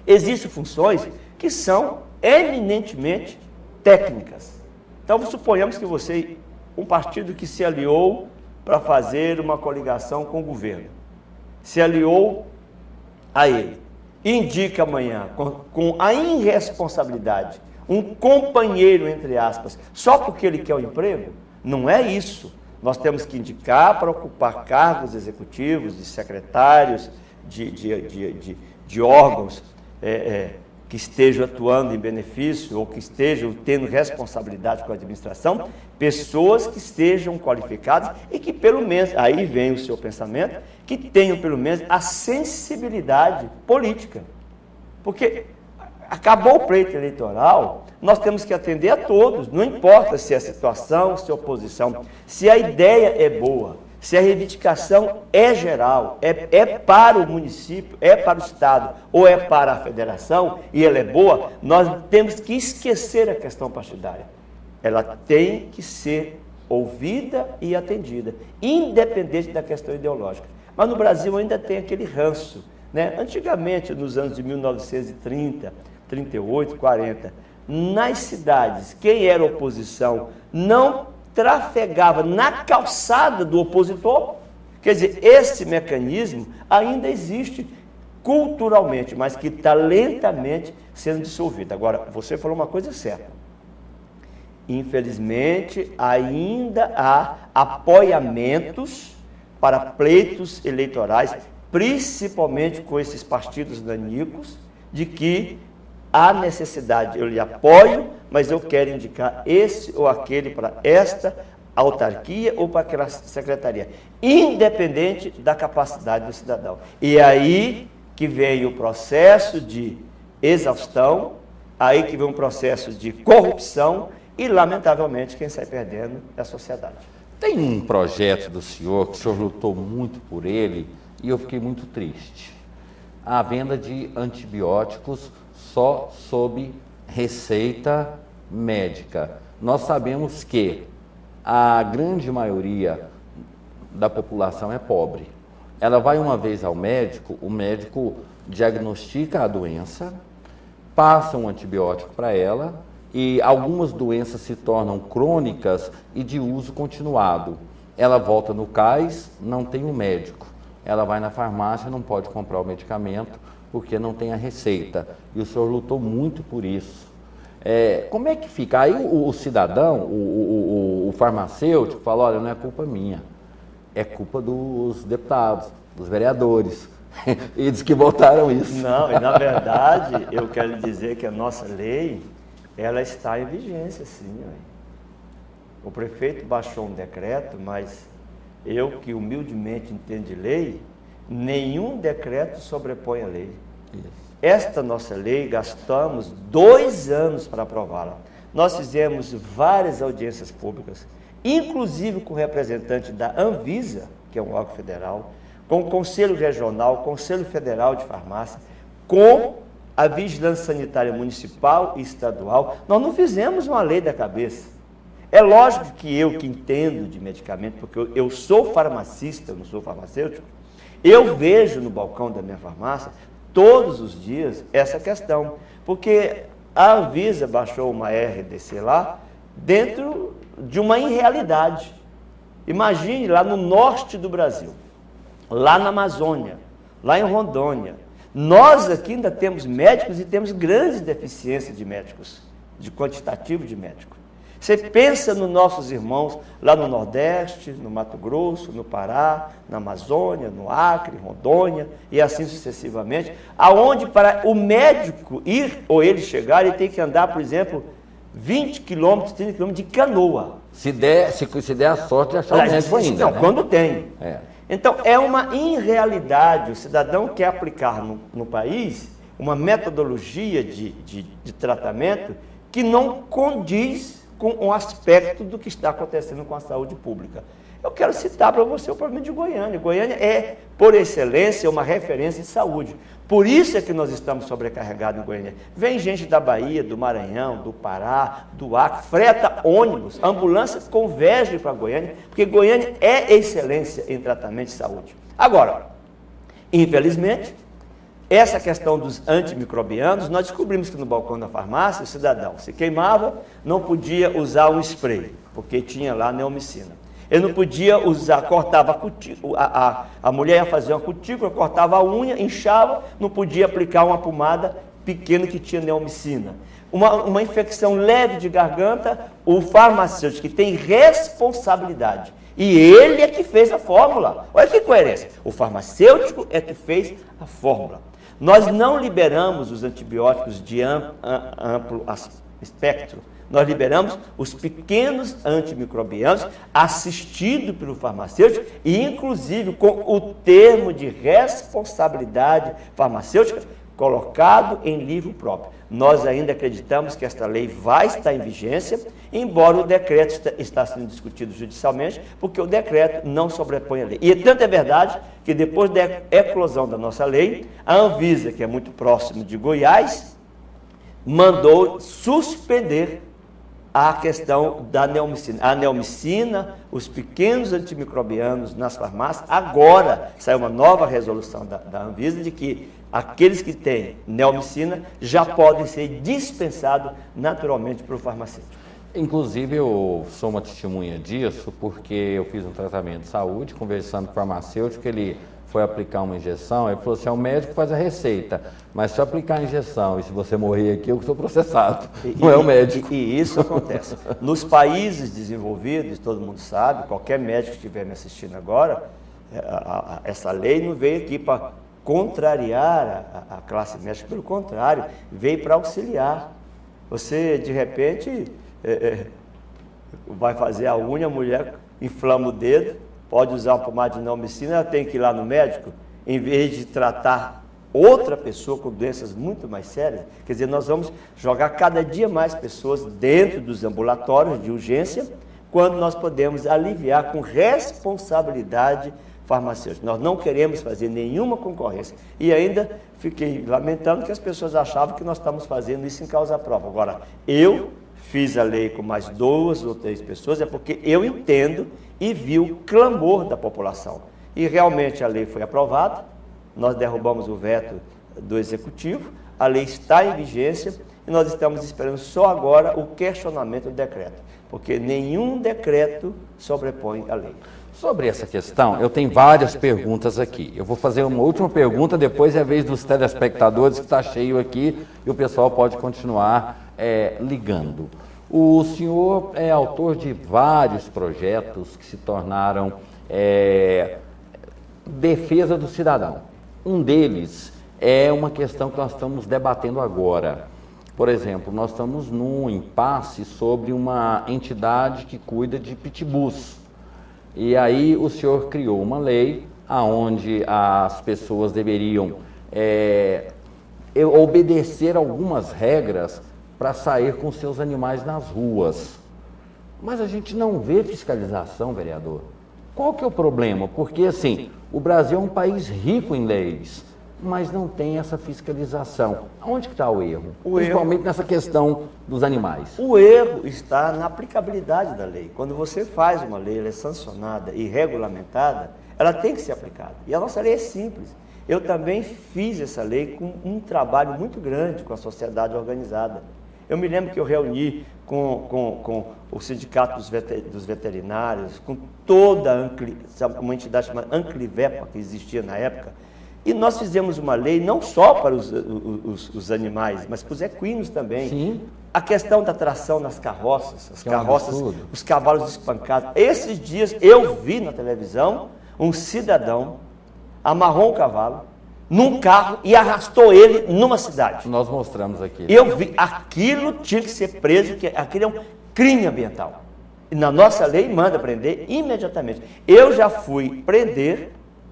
Existem funções que são eminentemente técnicas. Então, suponhamos que você, um partido que se aliou para fazer uma coligação com o governo, se aliou a ele, indica amanhã, com a irresponsabilidade, um companheiro, entre aspas, só porque ele quer o emprego, não é isso. Nós temos que indicar para ocupar cargos executivos, de secretários, de órgãos que estejam atuando em benefício ou que estejam tendo responsabilidade com a administração, pessoas que estejam qualificadas e que pelo menos, aí vem o seu pensamento, que tenham pelo menos a sensibilidade política. Porque acabou o pleito eleitoral, nós temos que atender a todos, não importa se é situação, se é oposição, se a ideia é boa, se a reivindicação é geral, é para o município, é para o estado ou é para a federação e ela é boa, nós temos que esquecer a questão partidária. Ela tem que ser ouvida e atendida, independente da questão ideológica. Mas no Brasil ainda tem aquele ranço, né? Antigamente, nos anos de 1930, 38, 40, nas cidades, quem era oposição não trafegava na calçada do opositor Quer dizer, esse mecanismo ainda existe culturalmente, mas que está lentamente sendo dissolvido. Agora, você falou uma coisa certa. Infelizmente, ainda há apoiamentos para pleitos eleitorais, principalmente com esses partidos nanicos, de que há necessidade, eu lhe apoio, mas eu quero indicar esse ou aquele para esta autarquia ou para aquela secretaria, independente da capacidade do cidadão. E aí que vem o processo de exaustão, aí que vem um processo de corrupção e, lamentavelmente, quem sai perdendo é a sociedade. Tem um projeto do senhor, que o senhor lutou muito por ele, e eu fiquei muito triste. A venda de antibióticos só sob receita médica. Nós sabemos que a grande maioria da população é pobre. Ela vai uma vez ao médico, o médico diagnostica a doença, passa um antibiótico para ela e algumas doenças se tornam crônicas e de uso continuado. Ela volta no CAIS, não tem um médico. Ela vai na farmácia, não pode comprar o medicamento porque não tem a receita. E o senhor lutou muito por isso. Como é que fica? Aí o cidadão, o farmacêutico fala, olha, não é culpa minha, é culpa dos deputados, dos vereadores. E diz que votaram isso. Não, e na verdade, eu quero dizer que a nossa lei, ela está em vigência, sim. O prefeito baixou um decreto, mas eu, que humildemente entendo de lei, nenhum decreto sobrepõe a lei. Isso. Esta nossa lei, gastamos 2 anos para aprová-la. Nós fizemos várias audiências públicas, inclusive com representante da Anvisa, que é um órgão federal, com o Conselho Regional, Conselho Federal de Farmácia, com a Vigilância Sanitária Municipal e Estadual. Nós não fizemos uma lei da cabeça. É lógico que eu, que entendo de medicamento, porque eu sou farmacista, eu não sou farmacêutico, eu vejo no balcão da minha farmácia, todos os dias, essa questão. Porque a Anvisa baixou uma RDC lá, dentro de uma irrealidade. Imagine lá no norte do Brasil, lá na Amazônia, lá em Rondônia. Nós aqui ainda temos médicos e temos grandes deficiências de médicos, de quantitativo de médicos. Você pensa nos nossos irmãos lá no Nordeste, no Mato Grosso, no Pará, na Amazônia, no Acre, Rondônia e assim sucessivamente, aonde para o médico ir ou ele chegar, ele tem que andar, por exemplo, 20 quilômetros, 30 quilômetros de canoa. Se der a sorte de achar o médico ainda. Não, né? Quando tem. É. Então, é uma irrealidade. O cidadão quer aplicar no país uma metodologia de tratamento que não condiz com o aspecto do que está acontecendo com a saúde pública. Eu quero citar para você o problema de Goiânia. Goiânia é, por excelência, uma referência em saúde. Por isso é que nós estamos sobrecarregados em Goiânia. Vem gente da Bahia, do Maranhão, do Pará, do Acre, freta ônibus, ambulâncias convergem para Goiânia, porque Goiânia é excelência em tratamento de saúde. Agora, infelizmente, essa questão dos antimicrobianos, nós descobrimos que no balcão da farmácia, o cidadão se queimava, não podia usar um spray, porque tinha lá neomicina. Ele não podia usar, cortava a cutícula, a mulher ia fazer uma cutícula, cortava a unha, inchava, não podia aplicar uma pomada pequena que tinha neomicina. Uma infecção leve de garganta, o farmacêutico que tem responsabilidade. E ele é que fez a fórmula. Olha que coerência. O farmacêutico é que fez a fórmula. Nós não liberamos os antibióticos de amplo espectro. Nós liberamos os pequenos antimicrobianos assistidos pelo farmacêutico e, inclusive, com o termo de responsabilidade farmacêutica colocado em livro próprio. Nós ainda acreditamos que esta lei vai estar em vigência, embora o decreto está sendo discutido judicialmente, porque o decreto não sobrepõe a lei. E tanto é verdade que depois da eclosão da nossa lei, a Anvisa, que é muito próximo de Goiás, mandou suspender a questão da neomicina. A neomicina, os pequenos antimicrobianos nas farmácias, agora saiu uma nova resolução da Anvisa de que aqueles que têm neomicina já podem ser dispensados naturalmente pelo farmacêutico. Inclusive, eu sou uma testemunha disso, porque eu fiz um tratamento de saúde, conversando com o farmacêutico, ele foi aplicar uma injeção, ele falou assim, o médico faz a receita, mas se eu aplicar a injeção e se você morrer aqui, eu sou processado, não é o médico. E isso acontece. Nos países desenvolvidos, todo mundo sabe, qualquer médico que estiver me assistindo agora, essa lei não veio aqui para contrariar a classe médica, pelo contrário, veio para auxiliar. Você, de repente, vai fazer a unha, a mulher inflama o dedo, pode usar uma pomada de neomicina, ela tem que ir lá no médico, em vez de tratar outra pessoa com doenças muito mais sérias. Quer dizer, nós vamos jogar cada dia mais pessoas dentro dos ambulatórios de urgência, quando nós podemos aliviar com responsabilidade farmacêutica. Nós não queremos fazer nenhuma concorrência. E ainda fiquei lamentando que as pessoas achavam que nós estamos fazendo isso em causa própria. Agora, eu fiz a lei com mais 2 ou 3 pessoas, é porque eu entendo e vi o clamor da população. E realmente a lei foi aprovada, nós derrubamos o veto do Executivo, a lei está em vigência e nós estamos esperando só agora o questionamento do decreto, porque nenhum decreto sobrepõe a lei. Sobre essa questão, eu tenho várias perguntas aqui. Eu vou fazer uma última pergunta, depois é a vez dos telespectadores, que está cheio aqui, e o pessoal pode continuar ligando. O senhor é autor de vários projetos que se tornaram defesa do cidadão. Um deles é uma questão que nós estamos debatendo agora. Por exemplo, nós estamos num impasse sobre uma entidade que cuida de pitbulls. E aí o senhor criou uma lei onde as pessoas deveriam obedecer algumas regras para sair com seus animais nas ruas. Mas a gente não vê fiscalização, vereador. Qual que é o problema? Porque, assim, o Brasil é um país rico em leis, mas não tem essa fiscalização. Onde que está o erro? Principalmente nessa questão dos animais. O erro está na aplicabilidade da lei. Quando você faz uma lei, ela é sancionada e regulamentada, ela tem que ser aplicada. E a nossa lei é simples. Eu também fiz essa lei com um trabalho muito grande com a sociedade organizada. Eu me lembro que eu reuni com o sindicato dos veterinários, com toda uma entidade chamada Anclivepa, que existia na época, e nós fizemos uma lei não só para os animais, mas para os equinos também. Sim. A questão da tração nas carroças, os cavalos espancados. Esses dias eu vi na televisão um cidadão amarrou um cavalo num carro e arrastou ele numa cidade. Nós mostramos aqui. Eu vi, aquilo tinha que ser preso, porque aquilo é um crime ambiental. E na nossa lei manda prender imediatamente. Eu já fui prender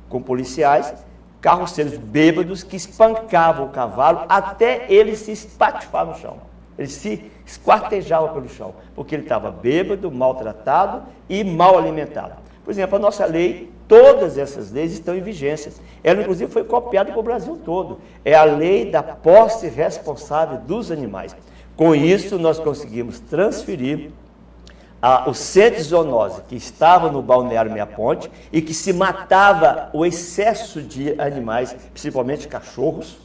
com policiais, carroceiros bêbados que espancavam o cavalo até ele se espatifar no chão. Ele se esquartejava pelo chão, porque ele estava bêbado, maltratado e mal alimentado. Por exemplo, a nossa lei, todas essas leis estão em vigência. Ela, inclusive, foi copiada para o Brasil todo. É a lei da posse responsável dos animais. Com isso, nós conseguimos transferir o centro de zoonose que estava no balneário Meia Ponte e que se matava o excesso de animais, principalmente cachorros,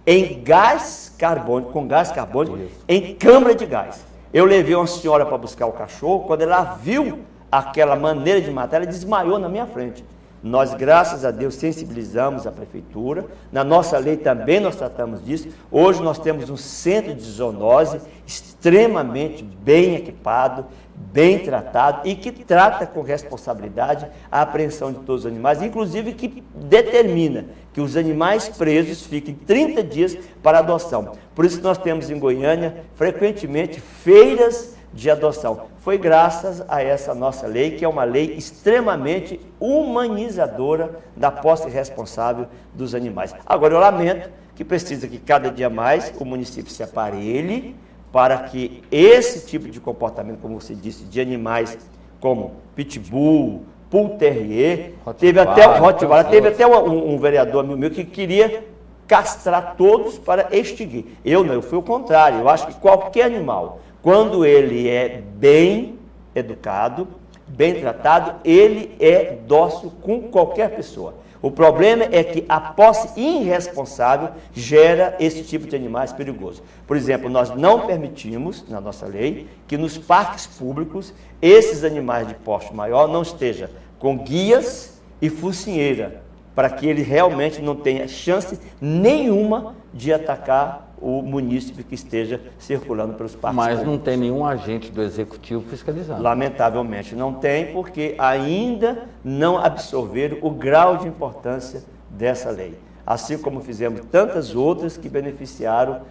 em gás carbônico, com gás carbônico, em câmara de gás. Eu levei uma senhora para buscar o cachorro, quando ela viu aquela maneira de matar, ela desmaiou na minha frente. Nós, graças a Deus, sensibilizamos a prefeitura. Na nossa lei também nós tratamos disso. Hoje nós temos um centro de zoonose extremamente bem equipado, bem tratado e que trata com responsabilidade a apreensão de todos os animais, inclusive que determina que os animais presos fiquem 30 dias para adoção. Por isso nós temos em Goiânia, frequentemente, feiras de adoção. Foi graças a essa nossa lei, que é uma lei extremamente humanizadora da posse responsável dos animais. Agora, eu lamento que precisa que cada dia mais o município se aparelhe para que esse tipo de comportamento, como você disse, de animais como pitbull, bull terrier, teve até o Rottweiler, teve até um vereador meu que queria castrar todos para extinguir. Eu não, eu fui o contrário. Eu acho que qualquer animal, quando ele é bem educado, bem tratado, ele é dócil com qualquer pessoa. O problema é que a posse irresponsável gera esse tipo de animais perigosos. Por exemplo, nós não permitimos, na nossa lei, que nos parques públicos esses animais de porte maior não estejam com guias e focinheira, para que ele realmente não tenha chance nenhuma de atacar o munícipe que esteja circulando pelos parques Mas públicos. não tem nenhum agente do executivo fiscalizando. Lamentavelmente não tem, porque ainda não absorveram o grau de importância dessa lei. Assim como fizemos tantas outras que beneficiaram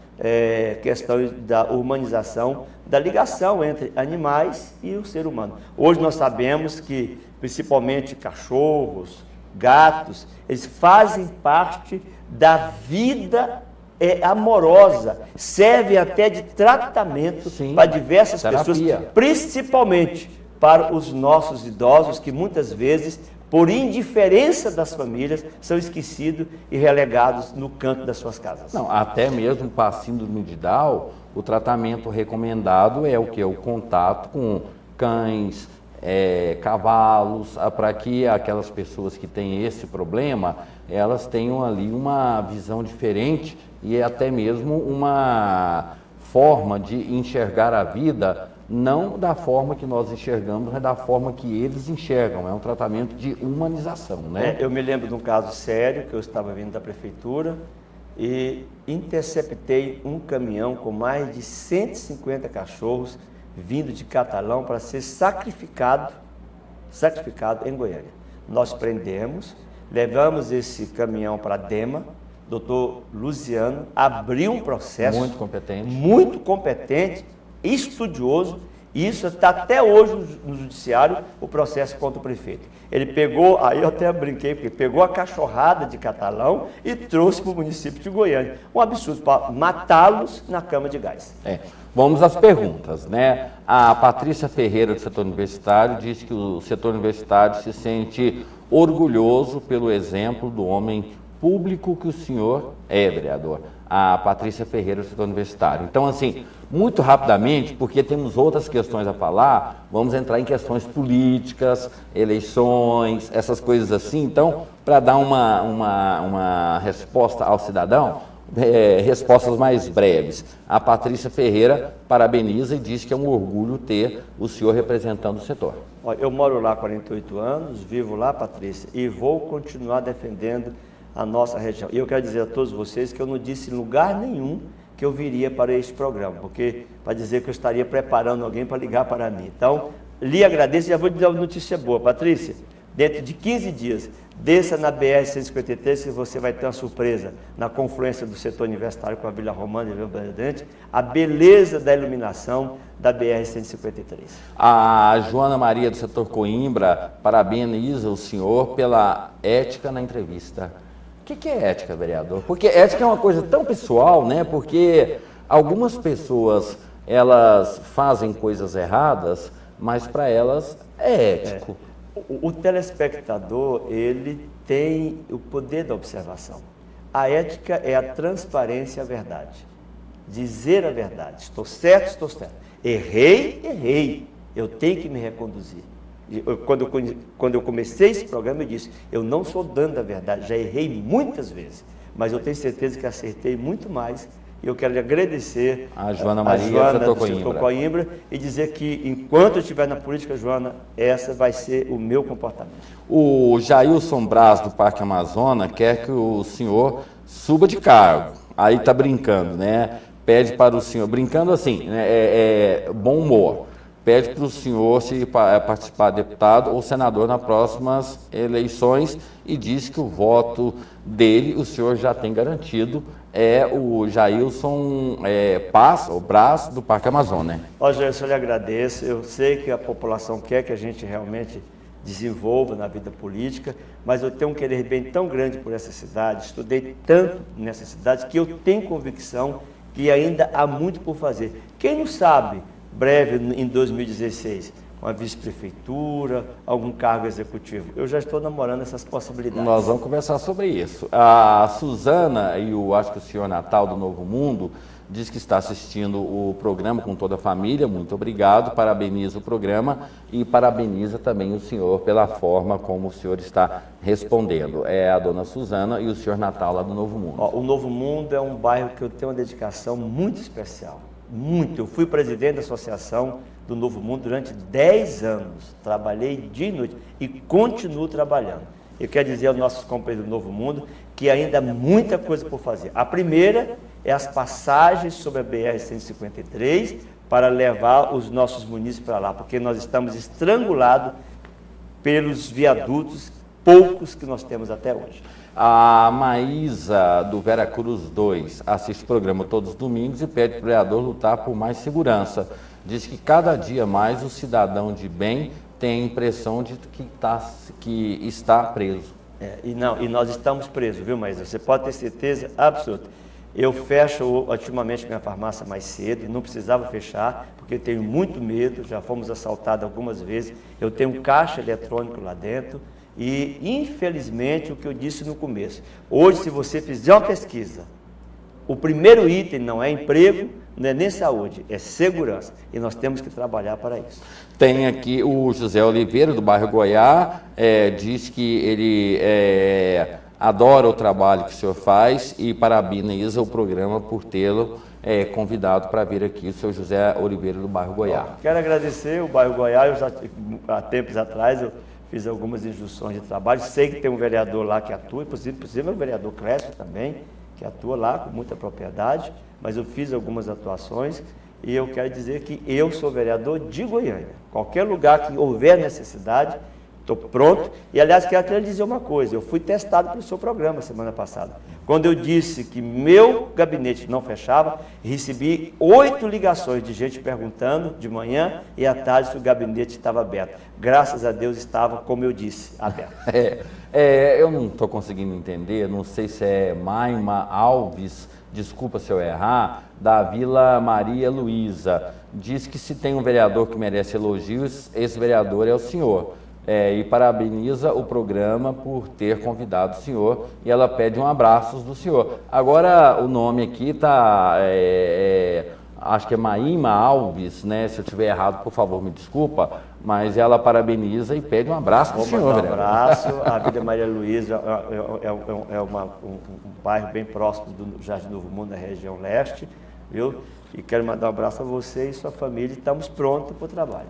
questões da humanização, da ligação entre animais e o ser humano. Hoje nós sabemos que, principalmente cachorros, gatos, eles fazem parte da vida amorosa, servem até de tratamento para diversas pessoas, principalmente para os nossos idosos, que muitas vezes, por indiferença das famílias, são esquecidos e relegados no canto das suas casas. Não, até mesmo para a síndrome de Down, o tratamento recomendado é o que? O contato com cães, cavalos, para que aquelas pessoas que têm esse problema, elas tenham ali uma visão diferente e até mesmo uma forma de enxergar a vida, não da forma que nós enxergamos, mas da forma que eles enxergam. É um tratamento de humanização, né? Eu me lembro de um caso sério, que eu estava vindo da prefeitura e interceptei um caminhão com mais de 150 cachorros vindo de Catalão para ser sacrificado em Goiânia. Nós prendemos, levamos esse caminhão para a DEMA, doutor Luciano abriu um processo muito competente, estudioso, e isso está até hoje no judiciário, o processo contra o prefeito. Ele pegou, aí eu até brinquei, porque pegou a cachorrada de Catalão e trouxe para o município de Goiânia. Um absurdo, para matá-los na cama de gás. Vamos às perguntas, né? A Patrícia Ferreira, do setor universitário, diz que o setor universitário se sente orgulhoso pelo exemplo do homem público que o senhor é, vereador. A Patrícia Ferreira, do setor universitário. Então, assim, muito rapidamente, porque temos outras questões a falar, vamos entrar em questões políticas, eleições, essas coisas assim. Então, para dar uma resposta ao cidadão, respostas mais breves. A Patrícia Ferreira parabeniza e diz que é um orgulho ter o senhor representando o setor. Eu moro lá há 48 anos, vivo lá, Patrícia, e vou continuar defendendo a nossa região. E eu quero dizer a todos vocês que eu não disse em lugar nenhum que eu viria para este programa, porque para dizer que eu estaria preparando alguém para ligar para mim. Então, lhe agradeço e já vou dizer uma notícia boa. Patrícia, dentro de 15 dias, desça na BR-153 que você vai ter uma surpresa na confluência do setor universitário com a Vila Romana e Vila Brilhante, a beleza da iluminação da BR-153. A Joana Maria, do setor Coimbra, parabeniza o senhor pela ética na entrevista. O que é ética, vereador? Porque ética é uma coisa tão pessoal, né? Porque algumas pessoas, elas fazem coisas erradas, mas para elas é ético. O telespectador, ele tem o poder da observação. A ética é a transparência e a verdade. Dizer a verdade. Estou certo, estou certo. Errei. Eu tenho que me reconduzir. Quando eu comecei esse programa, eu disse, eu não sou dono da verdade, já errei muitas vezes, mas eu tenho certeza que acertei muito mais. E eu quero lhe agradecer a Joana Maria, do setor Coimbra, e dizer que, enquanto eu estiver na política, Joana, essa vai ser o meu comportamento. O Jailson Braz, do Parque Amazonas, quer que o senhor suba de cargo. Aí está brincando, né? Pede para o senhor, brincando assim, né? Bom humor. Pede para o senhor se participar deputado ou senador nas próximas eleições e diz que o voto dele o senhor já tem garantido, o Jailson Braz, do Parque Amazonas. Jailson, eu lhe agradeço. Eu sei que a população quer que a gente realmente desenvolva na vida política, mas eu tenho um querer bem tão grande por essa cidade, estudei tanto nessa cidade, que eu tenho convicção que ainda há muito por fazer. Quem não sabe, breve, em 2016, uma vice-prefeitura, algum cargo executivo. Eu já estou namorando essas possibilidades. Nós vamos conversar sobre isso. A Suzana e acho que o senhor Natal do Novo Mundo diz que está assistindo o programa com toda a família. Muito obrigado, parabeniza o programa e parabeniza também o senhor pela forma como o senhor está respondendo. É a dona Suzana e o senhor Natal lá do Novo Mundo. O Novo Mundo é um bairro que eu tenho uma dedicação muito especial, muito. Eu fui presidente da associação do Novo Mundo durante 10 anos, trabalhei dia e noite e continuo trabalhando. Eu quero dizer aos nossos companheiros do Novo Mundo que ainda há muita coisa por fazer. A primeira é as passagens sobre a BR-153 para levar os nossos munícipes para lá, porque nós estamos estrangulados pelos viadutos, poucos que nós temos até hoje. A Maísa, do Vera Cruz 2, assiste o programa todos os domingos e pede para o vereador lutar por mais segurança. Diz que cada dia mais o cidadão de bem tem a impressão de que está preso. E nós estamos presos, viu, Maísa? Você pode ter certeza absoluta. Eu fecho ultimamente minha farmácia mais cedo e não precisava fechar, porque eu tenho muito medo, já fomos assaltados algumas vezes. Eu tenho um caixa eletrônico lá dentro e, infelizmente, o que eu disse no começo, hoje, se você fizer uma pesquisa, o primeiro item não é emprego, não é nem saúde, é segurança. E nós temos que trabalhar para isso. Tem aqui o José Oliveira, do bairro Goiá, diz que ele adora o trabalho que o senhor faz e parabeniza o programa por tê-lo convidado para vir aqui, o senhor José Oliveira, do bairro Goiá. Quero agradecer o bairro Goiá. Há tempos atrás eu fiz algumas instruções de trabalho. Sei que tem um vereador lá que atua, inclusive o vereador Clécio também, que atua lá com muita propriedade, mas eu fiz algumas atuações e eu quero dizer que eu sou vereador de Goiânia. Qualquer lugar que houver necessidade, estou pronto. E, aliás, quero até dizer uma coisa, eu fui testado pelo seu programa semana passada. Quando eu disse que meu gabinete não fechava, recebi 8 ligações de gente perguntando de manhã e à tarde se o gabinete estava aberto. Graças a Deus estava, como eu disse, aberto. Eu não estou conseguindo entender, não sei se é Maima Alves, desculpa se eu errar, da Vila Maria Luísa. Diz que se tem um vereador que merece elogios, esse vereador é o senhor. E parabeniza o programa por ter convidado o senhor e ela pede um abraço do senhor. Agora o nome aqui está, acho que é Maíma Alves, né? Se eu estiver errado, por favor, me desculpa, mas ela parabeniza e pede um abraço do senhor. Um abraço. A Vila Maria Luísa é um bairro bem próximo do Jardim Novo Mundo, na região leste, viu? E quero mandar um abraço a você e sua família. Estamos prontos para o trabalho.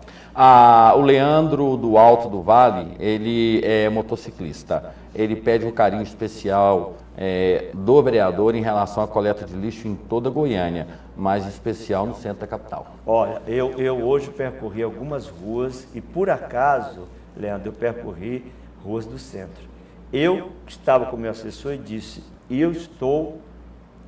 O Leandro, do Alto do Vale, ele é motociclista. Ele pede um carinho especial do vereador em relação à coleta de lixo em toda Goiânia, mas em especial no centro da capital. Olha, eu hoje percorri algumas ruas e, por acaso, Leandro, eu percorri ruas do centro. Eu estava com o meu assessor e disse, eu estou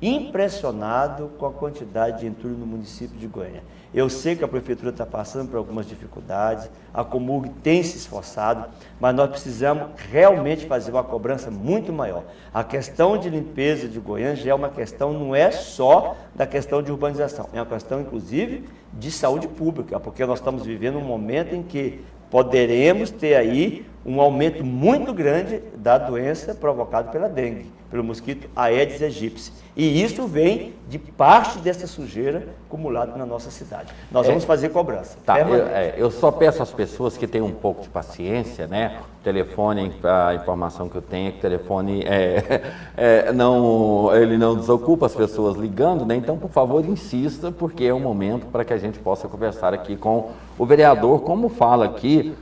impressionado com a quantidade de entulho no município de Goiânia. Eu sei que a prefeitura está passando por algumas dificuldades, a Comurg tem se esforçado, mas nós precisamos realmente fazer uma cobrança muito maior. A questão de limpeza de Goiânia já é uma questão, não é só da questão de urbanização, é uma questão, inclusive, de saúde pública, porque nós estamos vivendo um momento em que poderemos ter aí um aumento muito grande da doença provocada pela dengue, pelo mosquito Aedes aegypti. E isso vem de parte dessa sujeira acumulada na nossa cidade. Nós vamos fazer cobrança. Tá, eu só peço às pessoas que tenham um pouco de paciência, né? O telefone, a informação que eu tenho é que o telefone ele não desocupa as pessoas ligando, né? Então, por favor, insista, porque é um momento para que a gente possa conversar aqui com o vereador, como fala aqui,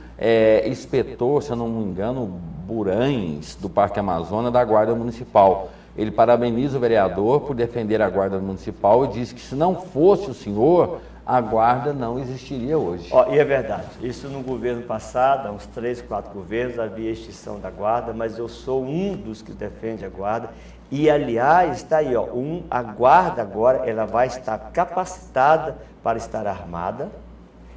inspetor, se eu não me engano, Burães, do Parque Amazônia, da Guarda Municipal. Ele parabeniza o vereador por defender a Guarda Municipal e diz que se não fosse o senhor, a Guarda não existiria hoje. E é verdade, isso no governo passado, há uns 3, 4 governos, havia extinção da Guarda, mas eu sou um dos que defende a Guarda. E, aliás, está aí, a Guarda agora ela vai estar capacitada para estar armada.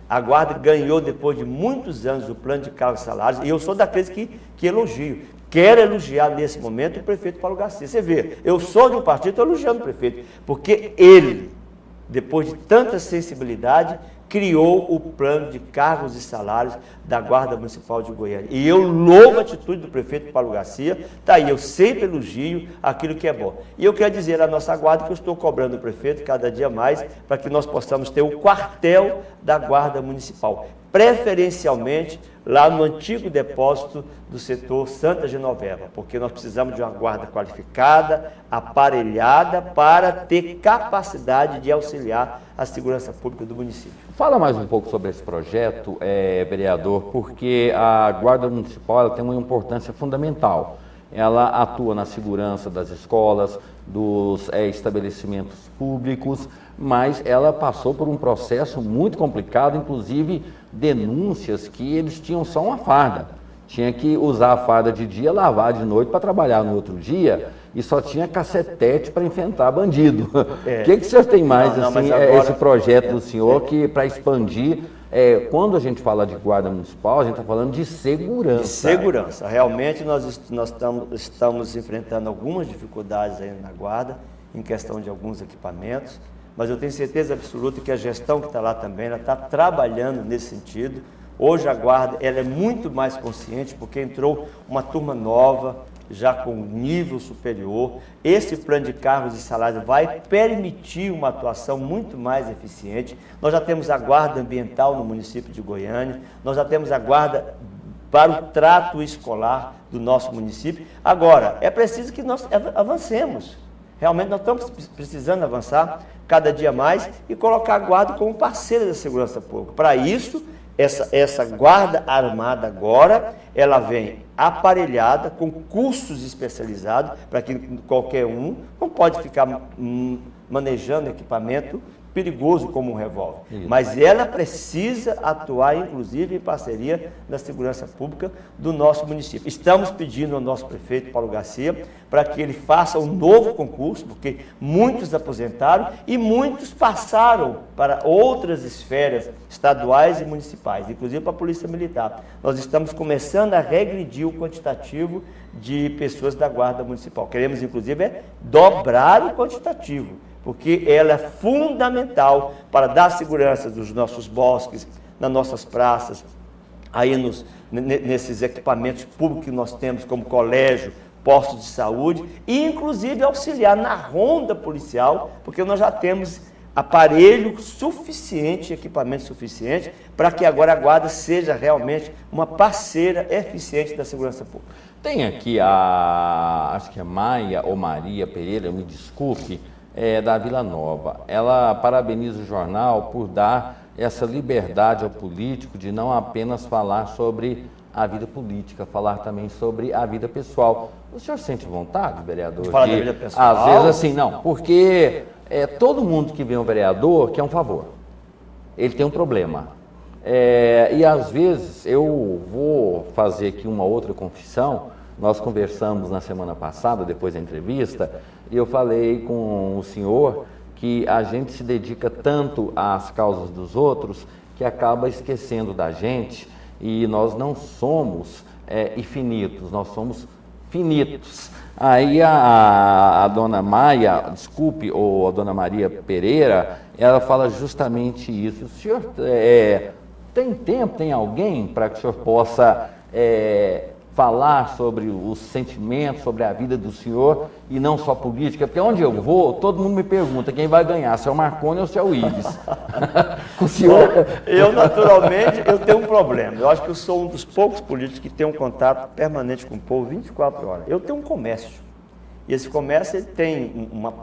A Guarda ganhou, depois de muitos anos, o plano de cargos e salários, e eu sou daqueles que elogio. Quero elogiar nesse momento o prefeito Paulo Garcia. Você vê, eu sou de um partido, estou elogiando o prefeito, porque ele, depois de tanta sensibilidade, criou o plano de cargos e salários da Guarda Municipal de Goiânia. E eu louvo a atitude do prefeito Paulo Garcia, está aí, eu sempre elogio aquilo que é bom. E eu quero dizer à nossa Guarda que eu estou cobrando o prefeito cada dia mais para que nós possamos ter o quartel da Guarda Municipal, preferencialmente lá no antigo depósito do setor Santa Genoveva, porque nós precisamos de uma guarda qualificada, aparelhada, para ter capacidade de auxiliar a segurança pública do município. Fala mais um pouco sobre esse projeto, vereador, porque a Guarda Municipal ela tem uma importância fundamental. Ela atua na segurança das escolas, dos estabelecimentos públicos, mas ela passou por um processo muito complicado, inclusive denúncias que eles tinham só uma farda. Tinha que usar a farda de dia, lavar de noite para trabalhar no outro dia e só tinha cacetete para enfrentar bandido. O que o senhor tem mais, assim, agora, esse projeto do senhor que para expandir? Quando a gente fala de guarda municipal, a gente está falando de segurança. De segurança. Realmente nós estamos enfrentando algumas dificuldades aí na guarda, em questão de alguns equipamentos, mas eu tenho certeza absoluta que a gestão que está lá também, ela está trabalhando nesse sentido. Hoje a guarda ela é muito mais consciente, porque entrou uma turma nova, já com nível superior. Esse plano de cargos e salários vai permitir uma atuação muito mais eficiente. Nós já temos a guarda ambiental no município de Goiânia, nós já temos a guarda para o trato escolar do nosso município. Agora, é preciso que nós avancemos. Realmente nós estamos precisando avançar cada dia mais e colocar a guarda como parceira da segurança pública. Para isso, essa guarda armada agora, ela vem aparelhada com cursos especializados para que qualquer um não pode ficar manejando equipamento perigoso como um revólver. Mas ela precisa atuar, inclusive, em parceria da segurança pública do nosso município. Estamos pedindo ao nosso prefeito Paulo Garcia para que ele faça um novo concurso, porque muitos aposentaram e muitos passaram para outras esferas estaduais e municipais, inclusive para a Polícia Militar. Nós estamos começando a regredir o quantitativo de pessoas da Guarda Municipal. Queremos, inclusive, dobrar o quantitativo, porque ela é fundamental para dar segurança dos nossos bosques, nas nossas praças, aí nesses equipamentos públicos que nós temos, como colégio, postos de saúde, e inclusive auxiliar na ronda policial, porque nós já temos aparelho suficiente, equipamento suficiente, para que agora a Guarda seja realmente uma parceira eficiente da segurança pública. Tem aqui acho que é Maia ou Maria Pereira, me desculpe, da Vila Nova. Ela parabeniza o jornal por dar essa liberdade ao político de não apenas falar sobre a vida política, falar também sobre a vida pessoal. O senhor sente vontade, vereador? Falar da vida pessoal? Às vezes assim, não, porque todo mundo que vem ao vereador quer um favor. Ele tem um problema. E às vezes eu vou fazer aqui uma outra confissão. Nós conversamos na semana passada, depois da entrevista, e eu falei com o senhor que a gente se dedica tanto às causas dos outros que acaba esquecendo da gente, e nós não somos infinitos, nós somos finitos. Aí a dona Maia, desculpe, ou a dona Maria Pereira, ela fala justamente isso. O senhor tem tempo, tem alguém para que o senhor possa falar sobre os sentimentos, sobre a vida do senhor e não só política? Porque onde eu vou, todo mundo me pergunta quem vai ganhar, se é o Marconi ou se é o Ives. O senhor... Eu, naturalmente, eu tenho um problema. Eu acho que eu sou um dos poucos políticos que tem um contato permanente com o povo 24 horas. Eu tenho um comércio. E esse comércio ele tem uma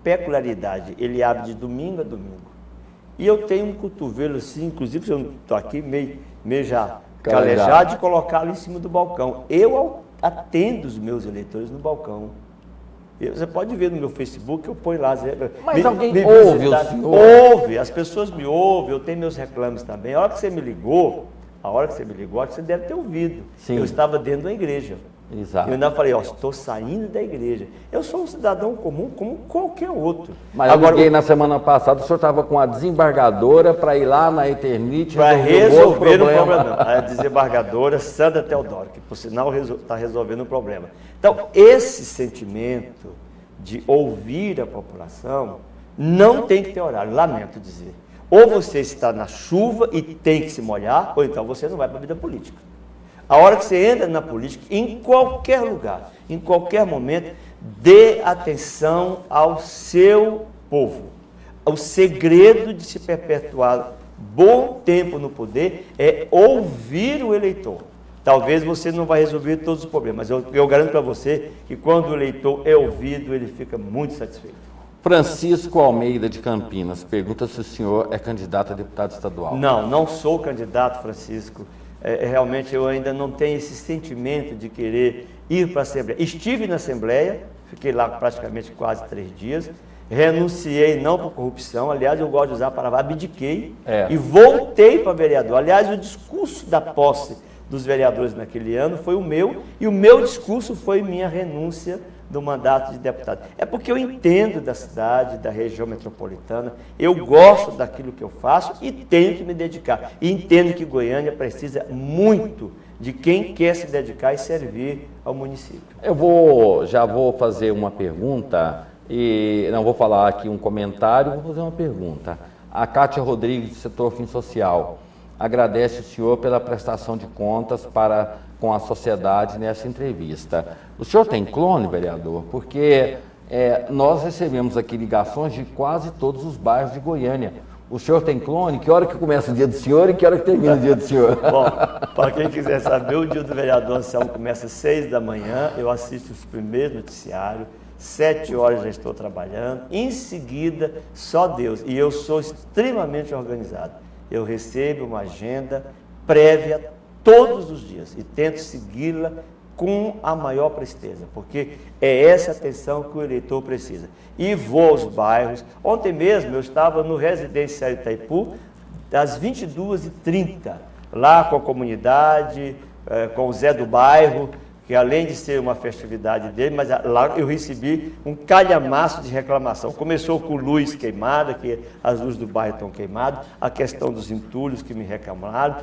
peculiaridade. Ele abre de domingo a domingo. E eu tenho um cotovelo assim, inclusive se eu estou aqui meio já calejado, de colocá-lo em cima do balcão. Eu atendo os meus eleitores no balcão. Você pode ver no meu Facebook, eu ponho lá. Mas alguém ouve o senhor? Ouve, as pessoas me ouvem, eu tenho meus reclames também. A hora que você me ligou, acho que você deve ter ouvido. Sim. Eu estava dentro da igreja. Exato. Eu ainda falei, estou saindo da igreja. Eu sou um cidadão comum como qualquer outro. Mas agora, eu liguei na semana passada, o senhor estava com a desembargadora para ir lá na Eternite para resolver o problema. A desembargadora Sandra Teodoro, que por sinal está resolvendo o problema. Então, esse sentimento de ouvir a população não tem que ter horário, lamento dizer. Ou você está na chuva e tem que se molhar, ou então você não vai para a vida política. A hora que você entra na política, em qualquer lugar, em qualquer momento, dê atenção ao seu povo. O segredo de se perpetuar bom tempo no poder é ouvir o eleitor. Talvez você não vai resolver todos os problemas, mas eu garanto para você que quando o eleitor é ouvido, ele fica muito satisfeito. Francisco Almeida de Campinas pergunta se o senhor é candidato a deputado estadual. Não, não sou candidato, Francisco. Realmente eu ainda não tenho esse sentimento de querer ir para a Assembleia. Estive na Assembleia, fiquei lá praticamente quase 3 dias, renunciei não por corrupção, aliás eu gosto de usar a palavra abdiquei, e voltei para vereador. Aliás, o discurso da posse dos vereadores naquele ano foi o meu, e o meu discurso foi minha renúncia do mandato de deputado. É porque eu entendo da cidade, da região metropolitana, eu gosto daquilo que eu faço e tenho que me dedicar. E entendo que Goiânia precisa muito de quem quer se dedicar e servir ao município. Já vou fazer uma pergunta, e não vou falar aqui um comentário, vou fazer uma pergunta. A Cátia Rodrigues, do setor Fim Social, agradece o senhor pela prestação de contas com a sociedade nessa entrevista. O senhor tem clone, vereador? Porque nós recebemos aqui ligações de quase todos os bairros de Goiânia. O senhor tem clone? Que hora que começa o dia do senhor e que hora que termina o dia do senhor? Bom, para quem quiser saber, o dia do vereador Anselmo começa às 6 da manhã, eu assisto os primeiros noticiários, 7 horas já estou trabalhando, em seguida, só Deus. E eu sou extremamente organizado. Eu recebo uma agenda prévia todos os dias e tento segui-la com a maior presteza, porque é essa atenção que o eleitor precisa. E vou aos bairros. Ontem mesmo eu estava no Residencial Itaipu, das 22h30, lá com a comunidade, com o Zé do Bairro, que além de ser uma festividade dele, mas lá eu recebi um calhamaço de reclamação. Começou com luz queimada, que as luzes do bairro estão queimadas, a questão dos entulhos que me reclamaram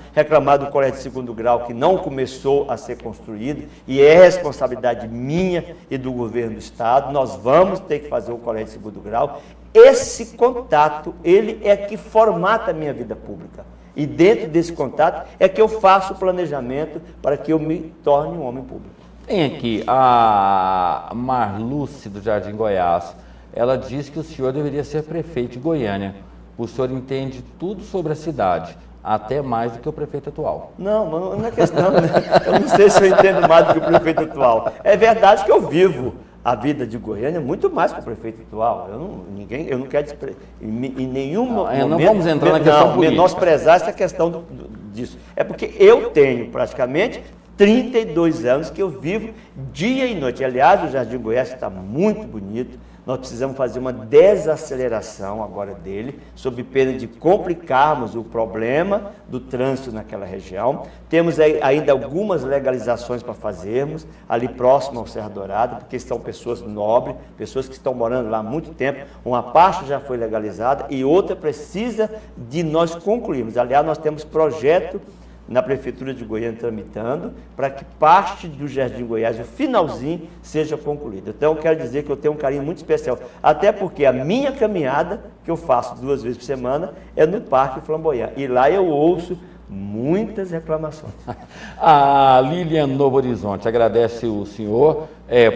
do colégio de 2º grau que não começou a ser construído, e é responsabilidade minha e do governo do estado, nós vamos ter que fazer o colégio de 2º grau. Esse contato, ele é que formata a minha vida pública. E dentro desse contato é que eu faço o planejamento para que eu me torne um homem público. Tem aqui a Marluce do Jardim Goiás. Ela diz que o senhor deveria ser prefeito de Goiânia. O senhor entende tudo sobre a cidade, até mais do que o prefeito atual. Não é questão, né? Eu não sei se eu entendo mais do que o prefeito atual. É verdade que eu vivo a vida de Goiânia muito mais que o prefeito atual. Eu não quero em nenhum momento... Não vamos entrar na questão política. Menosprezar essa questão disso. É porque eu tenho praticamente 32 anos que eu vivo dia e noite. Aliás, o Jardim Goiás está muito bonito. Nós precisamos fazer uma desaceleração agora dele, sob pena de complicarmos o problema do trânsito naquela região. Temos ainda algumas legalizações para fazermos, ali próximo ao Serra Dourada, porque são pessoas nobres, pessoas que estão morando lá há muito tempo. Uma parte já foi legalizada e outra precisa de nós concluirmos. Aliás, nós temos projeto na Prefeitura de Goiânia tramitando, para que parte do Jardim Goiás, o finalzinho, seja concluído. Então, eu quero dizer que eu tenho um carinho muito especial, até porque a minha caminhada, que eu faço 2 vezes por semana, é no Parque Flamboyant. E lá eu ouço muitas reclamações. A Lilian Novo Horizonte agradece o senhor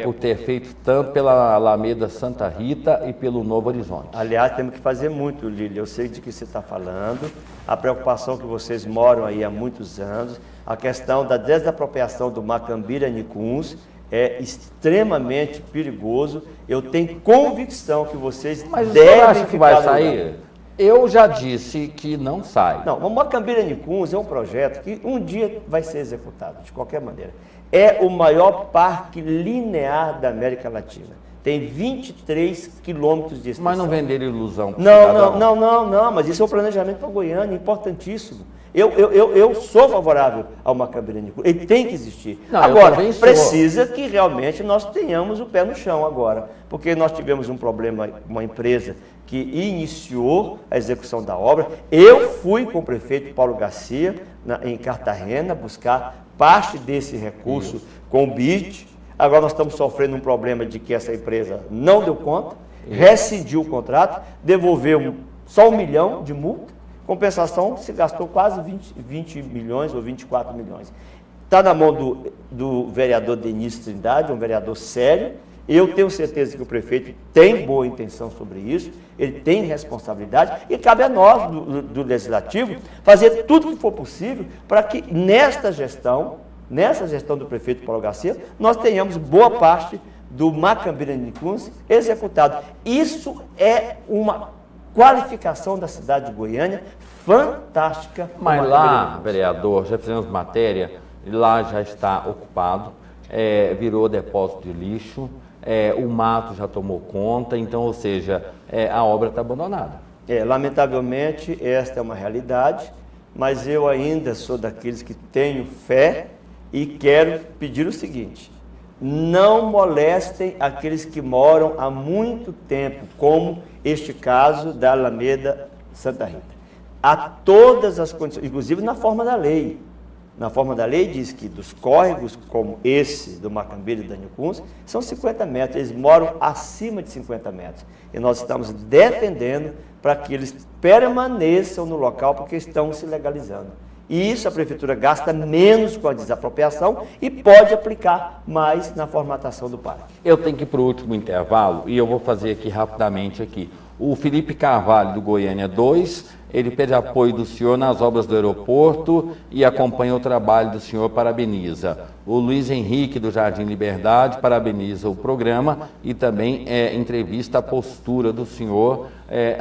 por ter feito tanto pela Alameda Santa Rita e pelo Novo Horizonte. Aliás, temos que fazer muito, Lilian. Eu sei de que você está falando, a preocupação que vocês moram aí há muitos anos, a questão da desapropriação do Macambira Nicuns é extremamente perigoso. Eu tenho convicção que vocês devem que vai sair. Eu já disse que não sai. Não, o Macambira Nicuns é um projeto que um dia vai ser executado, de qualquer maneira. É o maior parque linear da América Latina. Tem 23 quilômetros de extensão. Mas não vender ilusão. Não, mas isso é um planejamento para Goiânia, importantíssimo. Eu sou favorável ao Macambira Nicuns, ele tem que existir. Agora, precisa que realmente nós tenhamos o pé no chão agora, porque nós tivemos um problema, uma empresa que iniciou a execução da obra. Eu fui com o prefeito Paulo Garcia em Cartagena buscar parte desse recurso com o BID. Agora nós estamos sofrendo um problema de que essa empresa não deu conta, rescindiu o contrato, devolveu só 1 milhão de multa Compensação, se gastou quase 20 milhões ou 24 milhões. Está na mão do vereador Denis Trindade, um vereador sério. Eu tenho certeza que o prefeito tem boa intenção sobre isso, ele tem responsabilidade e cabe a nós, do Legislativo, fazer tudo o que for possível para que nessa gestão do prefeito Paulo Garcia, nós tenhamos boa parte do Macambira de Nicunzi executado. Isso é uma qualificação da cidade de Goiânia fantástica. Mas lá, vereador, já fizemos matéria, lá já está ocupado, virou depósito de lixo, o mato já tomou conta, então, ou seja, a obra está abandonada. Lamentavelmente, esta é uma realidade, mas eu ainda sou daqueles que tenho fé e quero pedir o seguinte: não molestem aqueles que moram há muito tempo, como este caso da Alameda Santa Rita. Há todas as condições, inclusive na forma da lei. Na forma da lei diz que dos córregos, como esse do Macambira e da Nicunzi, são 50 metros, eles moram acima de 50 metros. E nós estamos defendendo para que eles permaneçam no local, porque estão se legalizando. E isso a prefeitura gasta menos com a desapropriação e pode aplicar mais na formatação do parque. Eu tenho que ir para o último intervalo e eu vou fazer aqui rapidamente aqui. O Felipe Carvalho, do Goiânia 2, ele pede apoio do senhor nas obras do aeroporto e acompanha o trabalho do senhor, parabeniza. O Luiz Henrique, do Jardim Liberdade, parabeniza o programa e também entrevista a postura do senhor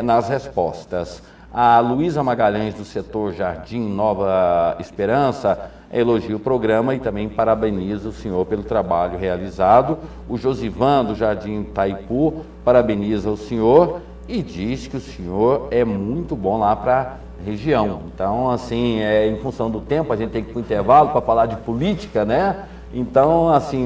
nas respostas. A Luísa Magalhães, do setor Jardim Nova Esperança, elogia o programa e também parabeniza o senhor pelo trabalho realizado. O Josivan, do Jardim Itaipu, parabeniza o senhor e diz que o senhor é muito bom lá para a região. Então, assim, em função do tempo, a gente tem que ir para o intervalo para falar de política, né? Então, assim,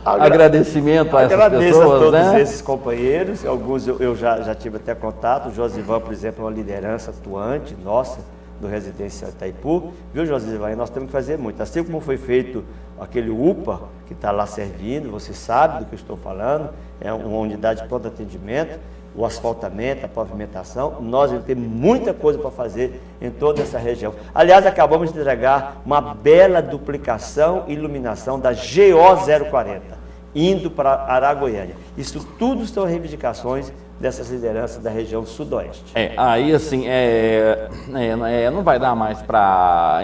agradecimento a essas pessoas, agradeço a todos, né? Esses companheiros, alguns eu já tive até contato. O Josivan, por exemplo, é uma liderança atuante nossa do Residencial Itaipu. Viu, Josivan? Nós temos que fazer muito. Assim como foi feito aquele UPA, que está lá servindo, você sabe do que eu estou falando, é uma unidade de pronto atendimento, o asfaltamento, a pavimentação, nós vamos ter muita coisa para fazer em toda essa região. Aliás, acabamos de entregar uma bela duplicação e iluminação da GO 040, indo para Aragoiânia. Isso tudo são reivindicações dessas lideranças da região sudoeste. Aí assim, não vai dar mais para...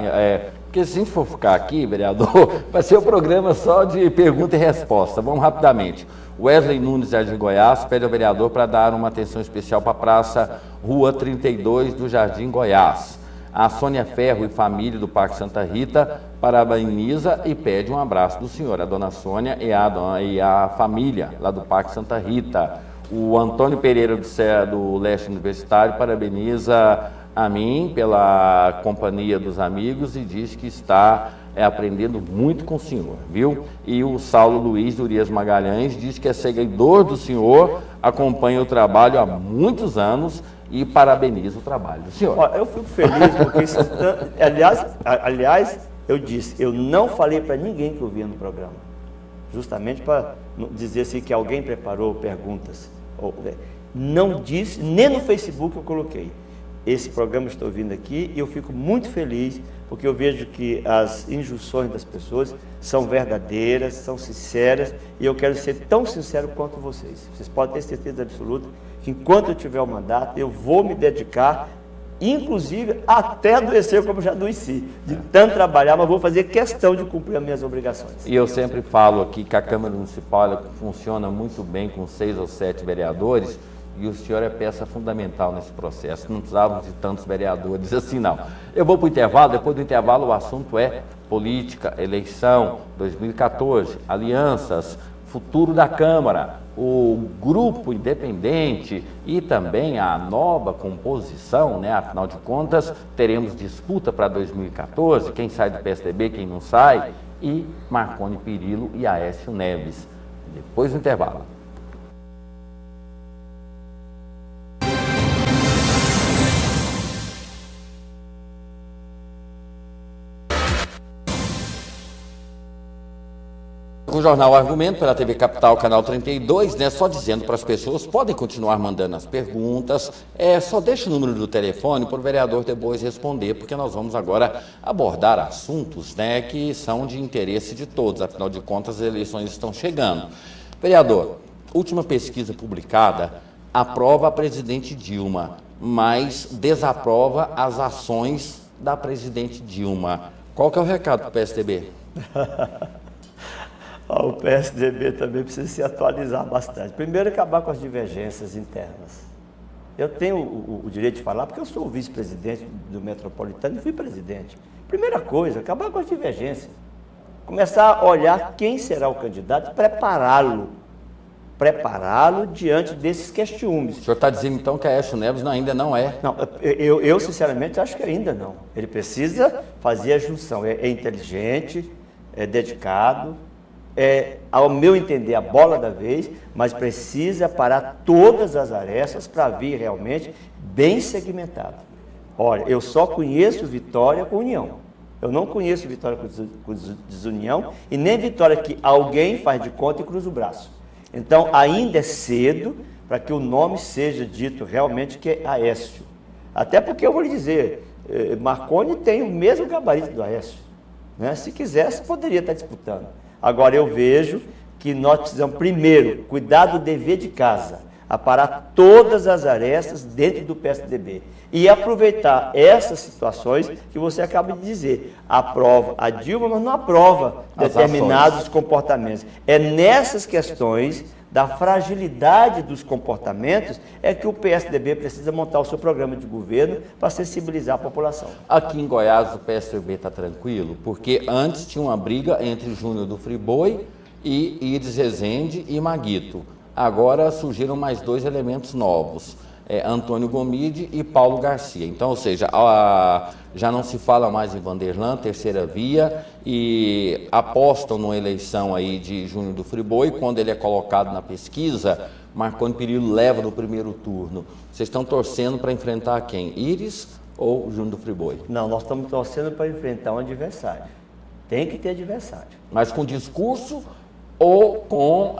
porque se a gente for ficar aqui, vereador, vai ser um programa só de pergunta e resposta. Vamos rapidamente. Wesley Nunes, de Goiás, pede ao vereador para dar uma atenção especial para a Praça Rua 32 do Jardim Goiás. A Sônia Ferro e família do Parque Santa Rita parabeniza e pede um abraço do senhor, a dona Sônia e a família lá do Parque Santa Rita. O Antônio Pereira do Leste Universitário parabeniza a mim pela companhia dos amigos e diz que está aprendendo muito com o senhor, viu? E o Saulo Luiz Urias Magalhães diz que é seguidor do senhor, acompanha o trabalho há muitos anos e parabeniza o trabalho do senhor. Eu fico feliz porque, aliás, eu disse, eu não falei para ninguém que eu via no programa, justamente para dizer assim que alguém preparou perguntas. Não disse, nem no Facebook eu coloquei. Esse programa estou vindo aqui e eu fico muito feliz porque eu vejo que as injunções das pessoas são verdadeiras, são sinceras e eu quero ser tão sincero quanto vocês. Vocês podem ter certeza absoluta que enquanto eu tiver o mandato eu vou me dedicar, inclusive até adoecer como já adoeci, de tanto trabalhar, mas vou fazer questão de cumprir as minhas obrigações. E eu sempre falo aqui que a Câmara Municipal funciona muito bem com 6 ou 7 vereadores, e o senhor é peça fundamental nesse processo. Não precisávamos de tantos vereadores assim, não. Eu vou para o intervalo, depois do intervalo o assunto é política, eleição, 2014, alianças, futuro da Câmara, o grupo independente e também a nova composição, né? Afinal de contas, teremos disputa para 2014, quem sai do PSDB, quem não sai, e Marconi Perillo e Aécio Neves. Depois do intervalo. com o Jornal Argumento, pela TV Capital, canal 32, né? Só dizendo para as pessoas, podem continuar mandando as perguntas, só deixa o número do telefone para o vereador depois responder, porque nós vamos agora abordar assuntos, né, que são de interesse de todos, afinal de contas as eleições estão chegando. Vereador, última pesquisa publicada aprova a presidente Dilma, mas desaprova as ações da presidente Dilma. Qual que é o recado para o PSDB? O PSDB também precisa se atualizar bastante. Primeiro, acabar com as divergências internas. Eu tenho o direito de falar, porque eu sou o vice-presidente do Metropolitano e fui presidente. Primeira coisa, acabar com as divergências. Começar a olhar quem será o candidato e prepará-lo diante desses questiúmes. O senhor está dizendo, então, que Aécio Neves ainda não é? Não, eu sinceramente acho que ainda não. Ele precisa fazer a junção. É inteligente, é dedicado, ao meu entender, a bola da vez, mas precisa parar todas as arestas para vir realmente bem segmentado. Olha, eu só conheço Vitória com união. Eu não conheço Vitória com desunião e nem Vitória que alguém faz de conta e cruza o braço. Então, ainda é cedo para que o nome seja dito realmente que é Aécio. Até porque eu vou lhe dizer, Marconi tem o mesmo gabarito do Aécio. Né? Se quisesse, poderia estar disputando. Agora, eu vejo que nós precisamos, primeiro, cuidar do dever de casa, aparar todas as arestas dentro do PSDB e aproveitar essas situações que você acaba de dizer. Aprova a Dilma, mas não aprova determinados comportamentos. É nessas questões da fragilidade dos comportamentos é que o PSDB precisa montar o seu programa de governo para sensibilizar a população. Aqui em Goiás o PSDB está tranquilo, porque antes tinha uma briga entre Júnior do Friboi e Iris Rezende e Maguito. Agora surgiram mais dois elementos novos, Antônio Gomide e Paulo Garcia. Então, ou seja, já não se fala mais em Vanderlan, terceira via, e apostam numa eleição aí de Júnior do Friboi. Quando ele é colocado na pesquisa, Marconi Perillo leva no primeiro turno. Vocês estão torcendo para enfrentar quem? Iris ou Júnior do Friboi? Não, nós estamos torcendo para enfrentar um adversário. Tem que ter adversário. Mas com discurso ou com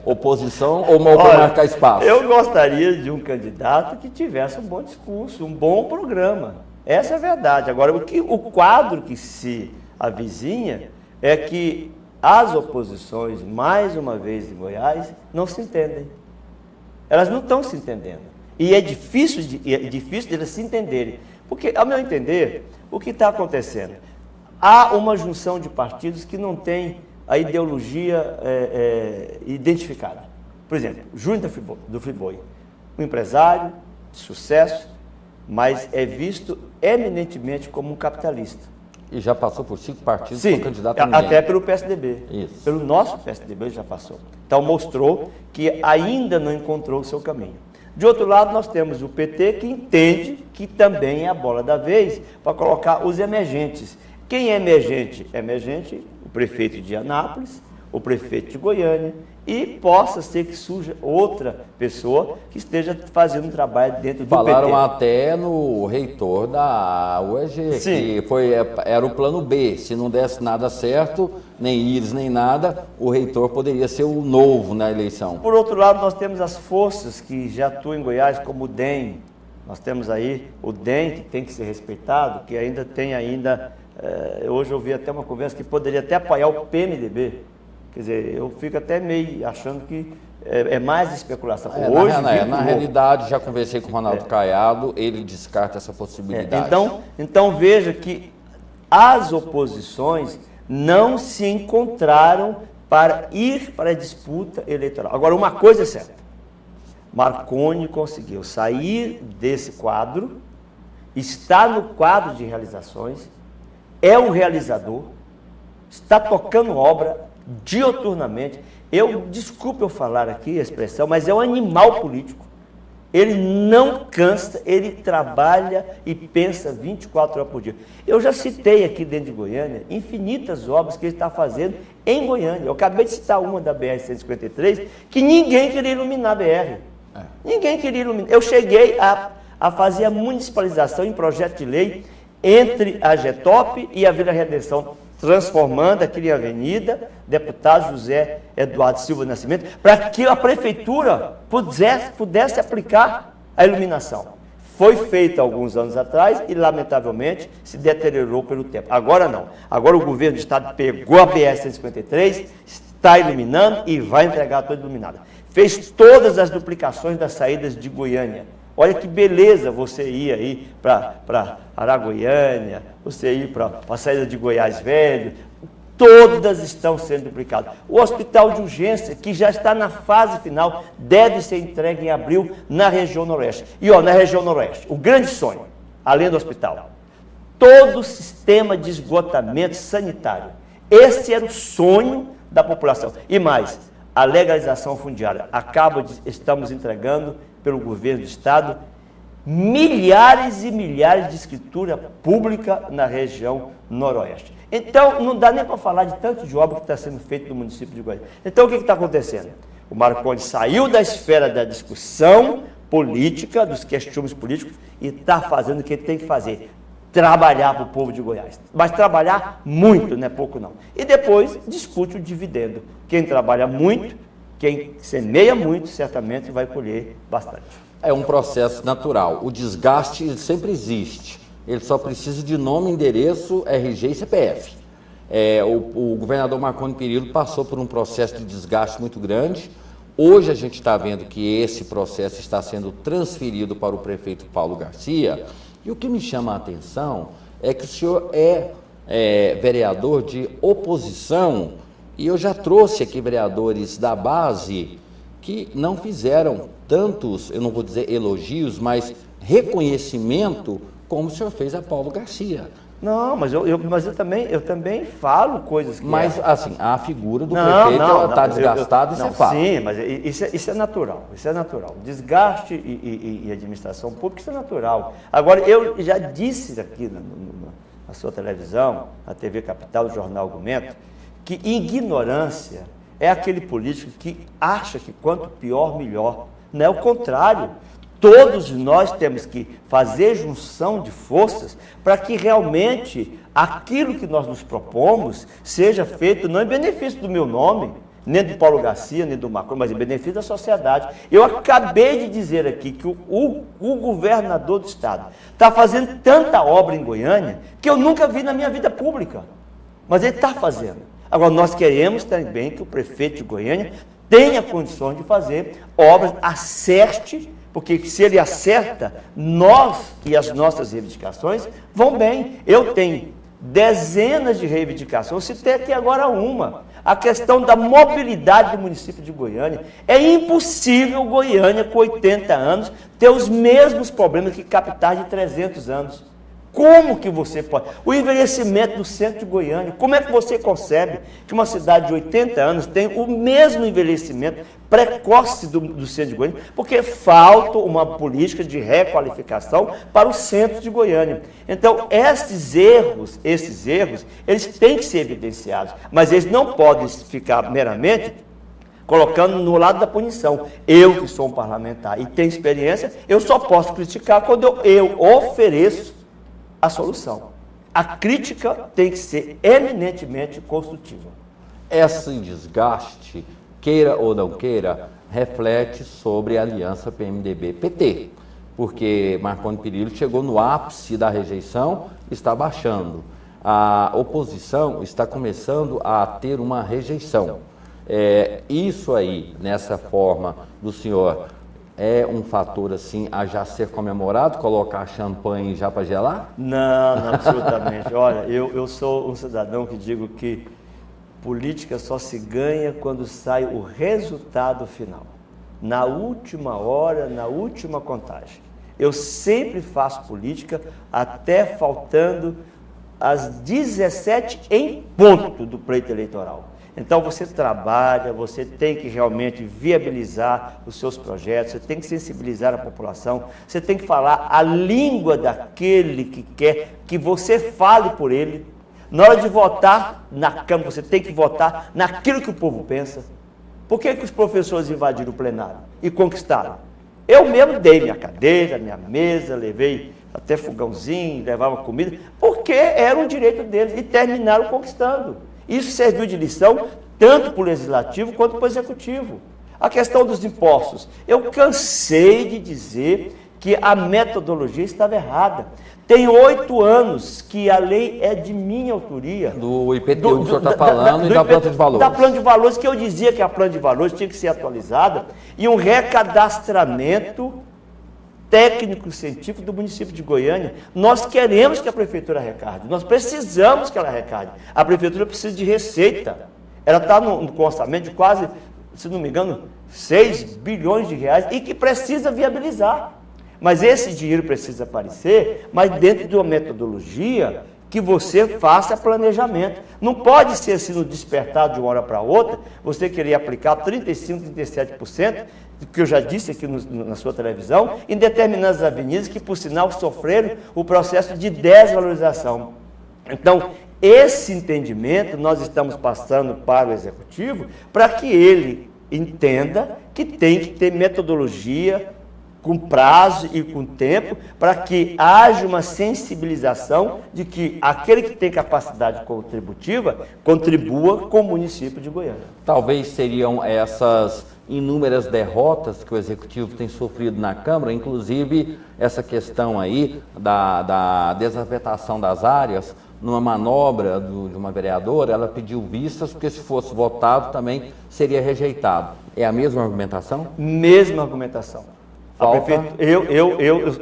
oposição, ou mal para marcar espaço? Eu gostaria de um candidato que tivesse um bom discurso, um bom programa. Essa é a verdade. Agora, o quadro que se avizinha é que as oposições, mais uma vez em Goiás, não se entendem. Elas não estão se entendendo. E é difícil de elas se entenderem. Porque, ao meu entender, o que está acontecendo? Há uma junção de partidos que não tem a ideologia identificada. Por exemplo, Júnior do Friboi, um empresário de sucesso, mas é visto eminentemente como um capitalista. E já passou por 5 partidos Sim, como candidato a ninguém. Até pelo PSDB. Isso. Pelo nosso PSDB já passou. Então mostrou que ainda não encontrou o seu caminho. De outro lado, nós temos o PT que entende que também é a bola da vez para colocar os emergentes. Quem é emergente? Emergente, o prefeito de Anápolis, o prefeito de Goiânia, e possa ser que surja outra pessoa que esteja fazendo um trabalho dentro do Falaram PT. até no reitor da UEG, Sim. que era o plano B. Se não desse nada certo, nem Iris, nem nada, o reitor poderia ser o novo na eleição. Por outro lado, nós temos as forças que já atuam em Goiás, como o DEM. Nós temos aí o DEM, que tem que ser respeitado, que ainda tem hoje eu ouvi até uma conversa que poderia até apoiar o PMDB. Quer dizer, eu fico até meio achando que é mais especulação. Hoje, na realidade, já conversei com o Ronaldo Caiado, ele descarta essa possibilidade. Então veja que as oposições não se encontraram para ir para a disputa eleitoral. Agora, uma coisa é certa, Marconi conseguiu sair desse quadro, está no quadro de realizações, é um realizador, está tocando obra dioturnamente. Desculpe eu falar aqui a expressão, mas é um animal político. Ele não cansa, ele trabalha e pensa 24 horas por dia. Eu já citei aqui dentro de Goiânia infinitas obras que ele está fazendo em Goiânia. Eu acabei de citar uma da BR-153, que ninguém queria iluminar a BR. Ninguém queria iluminar. Eu cheguei a fazer a municipalização em projeto de lei entre a Getop e a Vila Redenção. transformando aquilo em avenida, deputado José Eduardo Silva Nascimento, para que a prefeitura pudesse aplicar a iluminação. Foi feito alguns anos atrás e, lamentavelmente, se deteriorou pelo tempo. Agora não. Agora o governo do estado pegou a BR-153, está iluminando e vai entregar toda iluminada. Fez todas as duplicações das saídas de Goiânia. Olha que beleza você ir aí para Araguaiânia, você ir para a saída de Goiás Velho, todas estão sendo duplicadas. O hospital de urgência, que já está na fase final, deve ser entregue em abril na região noroeste. E na região noroeste, o grande sonho, além do hospital, todo o sistema de esgotamento sanitário. Esse era o sonho da população. E mais, a legalização fundiária. Estamos entregando pelo governo do estado milhares e milhares de escritura pública na região noroeste. Então, não dá nem para falar de tanto de obra que está sendo feito no município de Goiás. Então, o que está acontecendo? O Marconi saiu da esfera da discussão política, dos questionamentos políticos, e está fazendo o que ele tem que fazer. Trabalhar para o povo de Goiás. Mas trabalhar muito, não é pouco não. E depois discute o dividendo. Quem trabalha muito, quem semeia muito, certamente vai colher bastante. É um processo natural. O desgaste ele sempre existe. Ele só precisa de nome, endereço, RG e CPF. O governador Marconi Perillo passou por um processo de desgaste muito grande. Hoje a gente está vendo que esse processo está sendo transferido para o prefeito Paulo Garcia. E o que me chama a atenção é que o senhor é vereador de oposição, e eu já trouxe aqui vereadores da base que não fizeram tantos, eu não vou dizer elogios, mas reconhecimento como o senhor fez a Paulo Garcia. Não, mas eu também falo coisas que... Mas, assim, a figura do prefeito está desgastada, isso é fato. Sim, mas isso é natural, isso é natural. Desgaste e administração pública, isso é natural. Agora, eu já disse aqui na sua televisão, na TV Capital, no Jornal Argumento, que ignorância é aquele político que acha que quanto pior, melhor. Não é o contrário. Todos nós temos que fazer junção de forças para que realmente aquilo que nós nos propomos seja feito não em benefício do meu nome, nem do Paulo Garcia, nem do Marconi, mas em benefício da sociedade. Eu acabei de dizer aqui que o governador do estado está fazendo tanta obra em Goiânia que eu nunca vi na minha vida pública, mas ele está fazendo. Agora, nós queremos também que o prefeito de Goiânia tenha condições de fazer obras, acerte, porque se ele acerta, nós e as nossas reivindicações vão bem. Eu tenho dezenas de reivindicações, eu citei aqui agora uma. A questão da mobilidade do município de Goiânia. É impossível Goiânia, com 80 anos, ter os mesmos problemas que capitais de 300 anos. Como que você pode? O envelhecimento do centro de Goiânia, como é que você concebe que uma cidade de 80 anos tem o mesmo envelhecimento precoce do centro de Goiânia? Porque falta uma política de requalificação para o centro de Goiânia. Então, esses erros, eles têm que ser evidenciados, mas eles não podem ficar meramente colocando no lado da punição. Eu, que sou um parlamentar e tenho experiência, eu só posso criticar quando eu ofereço a solução. A crítica tem que ser eminentemente construtiva. Esse desgaste, queira ou não queira, reflete sobre a aliança PMDB-PT, porque Marconi Perillo chegou no ápice da rejeição, está baixando. A oposição está começando a ter uma rejeição. Isso aí, nessa forma do senhor, é um fator assim a já ser comemorado, colocar champanhe já para gelar? Não, absolutamente. Olha, eu sou um cidadão que digo que política só se ganha quando sai o resultado final. Na última hora, na última contagem. Eu sempre faço política até faltando as 17 em ponto do pleito eleitoral. Então você trabalha, você tem que realmente viabilizar os seus projetos, você tem que sensibilizar a população, você tem que falar a língua daquele que quer que você fale por ele. Na hora de votar na Câmara, você tem que votar naquilo que o povo pensa. Por que os professores invadiram o plenário e conquistaram? Eu mesmo dei minha cadeira, minha mesa, levei até fogãozinho, levava comida, porque era um direito deles e terminaram conquistando. Isso serviu de lição tanto para o Legislativo quanto para o Executivo. A questão dos impostos. Eu cansei de dizer que a metodologia estava errada. Tem 8 anos que a lei é de minha autoria. Do IPTU que o senhor está falando e da planta de valores. Da planta de valores, que eu dizia que a planta de valores tinha que ser atualizada, e um recadastramento técnico-científico do município de Goiânia. Nós queremos que a prefeitura arrecade, nós precisamos que ela arrecade. A prefeitura precisa de receita. Ela está com orçamento de quase, se não me engano, 6 bilhões de reais e que precisa viabilizar. Mas esse dinheiro precisa aparecer, mas dentro de uma metodologia que você faça planejamento. Não pode ser assim no despertar de uma hora para outra, você querer aplicar 35%, 37%, que eu já disse aqui na sua televisão, em determinadas avenidas que, por sinal, sofreram o processo de desvalorização. Então, esse entendimento nós estamos passando para o Executivo para que ele entenda que tem que ter metodologia com prazo e com tempo, para que haja uma sensibilização de que aquele que tem capacidade contributiva contribua com o município de Goiânia. Talvez seriam essas inúmeras derrotas que o Executivo tem sofrido na Câmara, inclusive essa questão aí da desafetação das áreas. Numa manobra de uma vereadora, ela pediu vistas, porque se fosse votado também seria rejeitado. É a mesma argumentação? Mesma argumentação.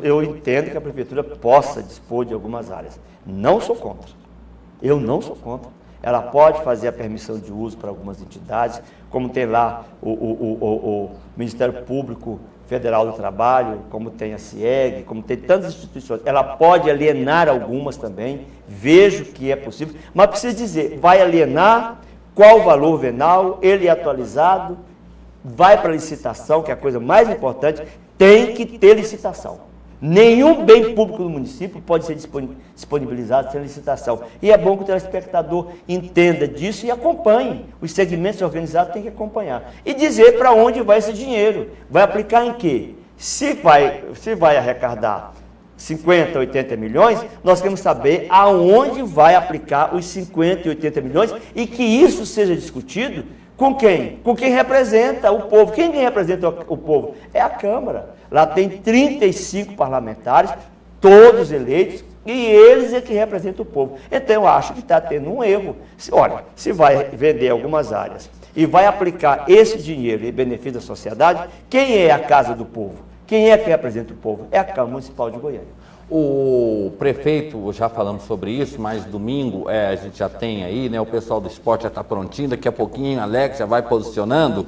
Eu entendo que a prefeitura possa dispor de algumas áreas. Não sou contra. Eu não sou contra. Ela pode fazer a permissão de uso para algumas entidades, como tem lá o Ministério Público Federal do Trabalho, como tem a CIEG, como tem tantas instituições. Ela pode alienar algumas também, vejo que é possível, mas precisa dizer, vai alienar, qual o valor venal, ele é atualizado, vai para licitação, que é a coisa mais importante, tem que ter licitação. Nenhum bem público do município pode ser disponibilizado sem licitação. E é bom que o telespectador entenda disso e acompanhe. Os segmentos organizados têm que acompanhar. E dizer para onde vai esse dinheiro. Vai aplicar em quê? Se vai arrecadar 50, 80 milhões, nós queremos saber aonde vai aplicar os 50 e 80 milhões e que isso seja discutido com quem? Com quem representa o povo. Quem representa o povo? É a Câmara. Lá tem 35 parlamentares, todos eleitos, e eles é que representam o povo. Então, eu acho que está tendo um erro. Olha, se vai vender algumas áreas e vai aplicar esse dinheiro em benefício da sociedade, quem é a Casa do Povo? Quem é que representa o povo? É a Câmara Municipal de Goiânia. O prefeito, já falamos sobre isso, mas domingo a gente já tem aí, né? O pessoal do esporte já está prontinho, daqui a pouquinho Alex já vai posicionando.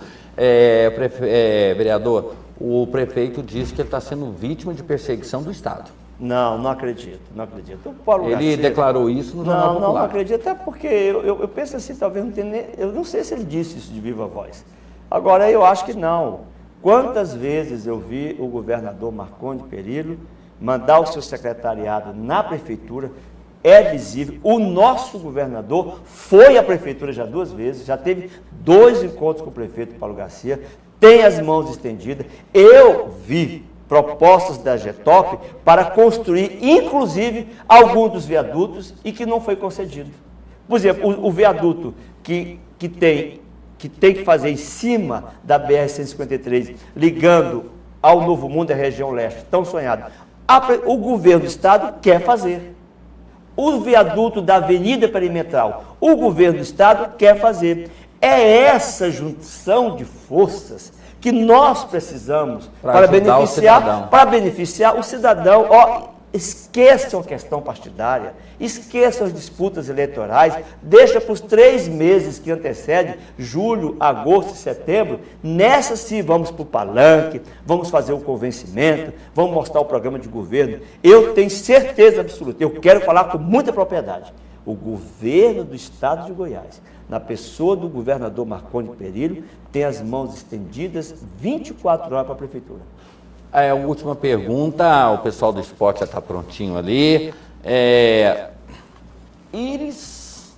Vereador, o prefeito disse que ele está sendo vítima de perseguição do Estado. Não acredito, não acredito. O Paulo ele Garcia, declarou isso no Jornal Popular. Não acredito, até porque eu penso assim, talvez não tenha nem, eu não sei se ele disse isso de viva voz. Agora, eu acho que não. Quantas vezes eu vi o governador Marcondes Perillo mandar o seu secretariado na prefeitura, é visível. O nosso governador foi à prefeitura já 2 vezes, já teve 2 encontros com o prefeito Paulo Garcia, tem as mãos estendidas. Eu vi propostas da GETOP para construir, inclusive, alguns dos viadutos e que não foi concedido. Por exemplo, o viaduto que tem que fazer em cima da BR-153, ligando ao Novo Mundo, a região leste, tão sonhado. O governo do estado quer fazer. O viaduto da Avenida Perimetral, o governo do estado quer fazer. É essa junção de forças que nós precisamos para beneficiar o cidadão. Esqueçam a questão partidária, esqueçam as disputas eleitorais, deixa para os 3 meses que antecedem, julho, agosto e setembro, nessa sim vamos para o palanque, vamos fazer o convencimento, vamos mostrar o programa de governo. Eu tenho certeza absoluta, eu quero falar com muita propriedade, o governo do estado de Goiás, na pessoa do governador Marcondes Perillo, tem as mãos estendidas 24 horas para a prefeitura. A última pergunta, o pessoal do esporte já está prontinho ali. Iris,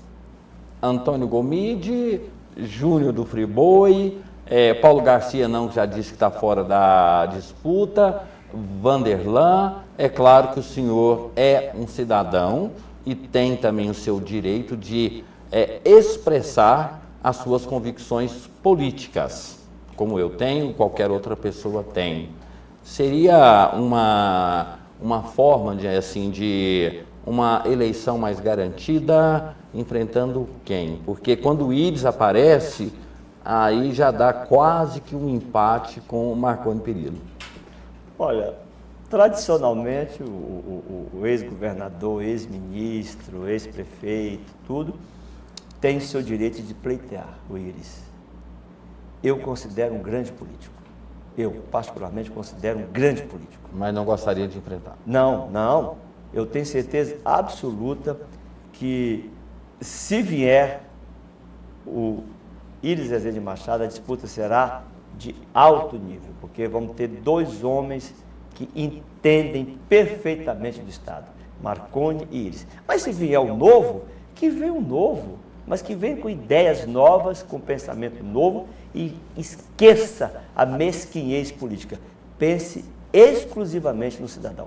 Antônio Gomide, Júnior do Friboi, Paulo Garcia não, já disse que está fora da disputa. Vanderlan, é claro que o senhor é um cidadão e tem também o seu direito de expressar as suas convicções políticas, como eu tenho, qualquer outra pessoa tem. Seria uma forma de uma eleição mais garantida, enfrentando quem? Porque quando o Íris aparece, aí já dá quase que um empate com o Marconi Perillo. Olha, tradicionalmente o ex-governador, ex-ministro, ex-prefeito, tudo, tem o seu direito de pleitear o Íris. Eu considero um grande político. Eu, particularmente, considero um grande político. Mas não gostaria de enfrentar? Não. Eu tenho certeza absoluta que, se vier o Íris Rezende Machado, a disputa será de alto nível, porque vamos ter dois homens que entendem perfeitamente do Estado, Marconi e Íris. Mas se vier o novo, que venha o novo, mas que venha com ideias novas, com pensamento novo e esqueça a mesquinhez política. Pense exclusivamente no cidadão.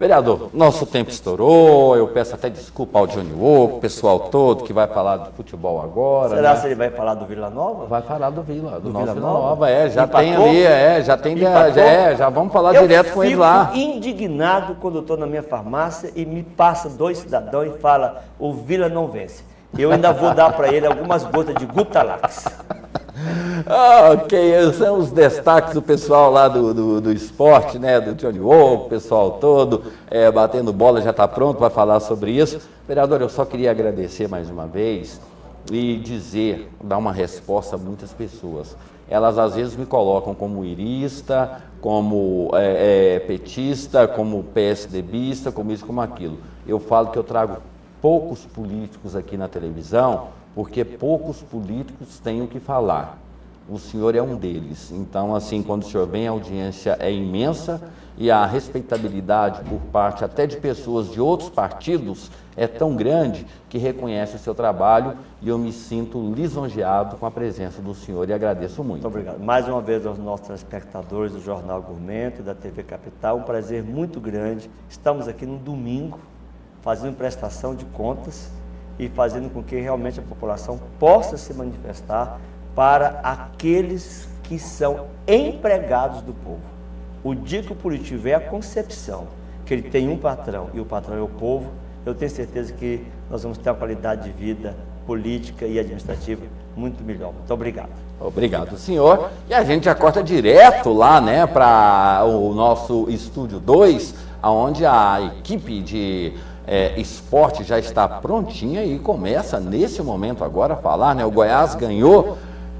Vereador, nosso tempo estourou, eu peço até desculpa ao Johnny Walker, o pessoal todo que vai falar de futebol agora. Será que ele vai falar do Vila Nova? Vai falar do Vila Nova? Nova, já Empatou? tem ali, já vamos falar direto com ele lá. Eu fico indignado quando eu estou na minha farmácia e me passa dois cidadãos e fala, o Vila não vence. Eu ainda vou dar para ele algumas gotas de Gutalax. Ok, esses são os destaques do pessoal lá do esporte, né, do Johnny Walker, o pessoal todo, batendo bola, já está pronto para falar sobre isso. Vereador, eu só queria agradecer mais uma vez e dar uma resposta a muitas pessoas. Elas às vezes me colocam como irista, como petista, como PSDBista, como isso, como aquilo. Eu falo que eu trago poucos políticos aqui na televisão, porque poucos políticos têm o que falar. O senhor é um deles. Então, assim, quando o senhor vem, a audiência é imensa e a respeitabilidade por parte até de pessoas de outros partidos é tão grande que reconhece o seu trabalho e eu me sinto lisonjeado com a presença do senhor e agradeço muito. Muito obrigado. Mais uma vez aos nossos telespectadores do Jornal Gourmet e da TV Capital, um prazer muito grande. Estamos aqui no domingo, fazendo prestação de contas e fazendo com que realmente a população possa se manifestar para aqueles que são empregados do povo. O dia que o político tiver a concepção que ele tem um patrão e o patrão é o povo, eu tenho certeza que nós vamos ter uma qualidade de vida política e administrativa muito melhor. Muito obrigado. Obrigado, senhor. E a gente já corta direto lá, né, para o nosso Estúdio 2, onde a equipe de esporte já está prontinha e começa nesse momento agora a falar, né? O Goiás ganhou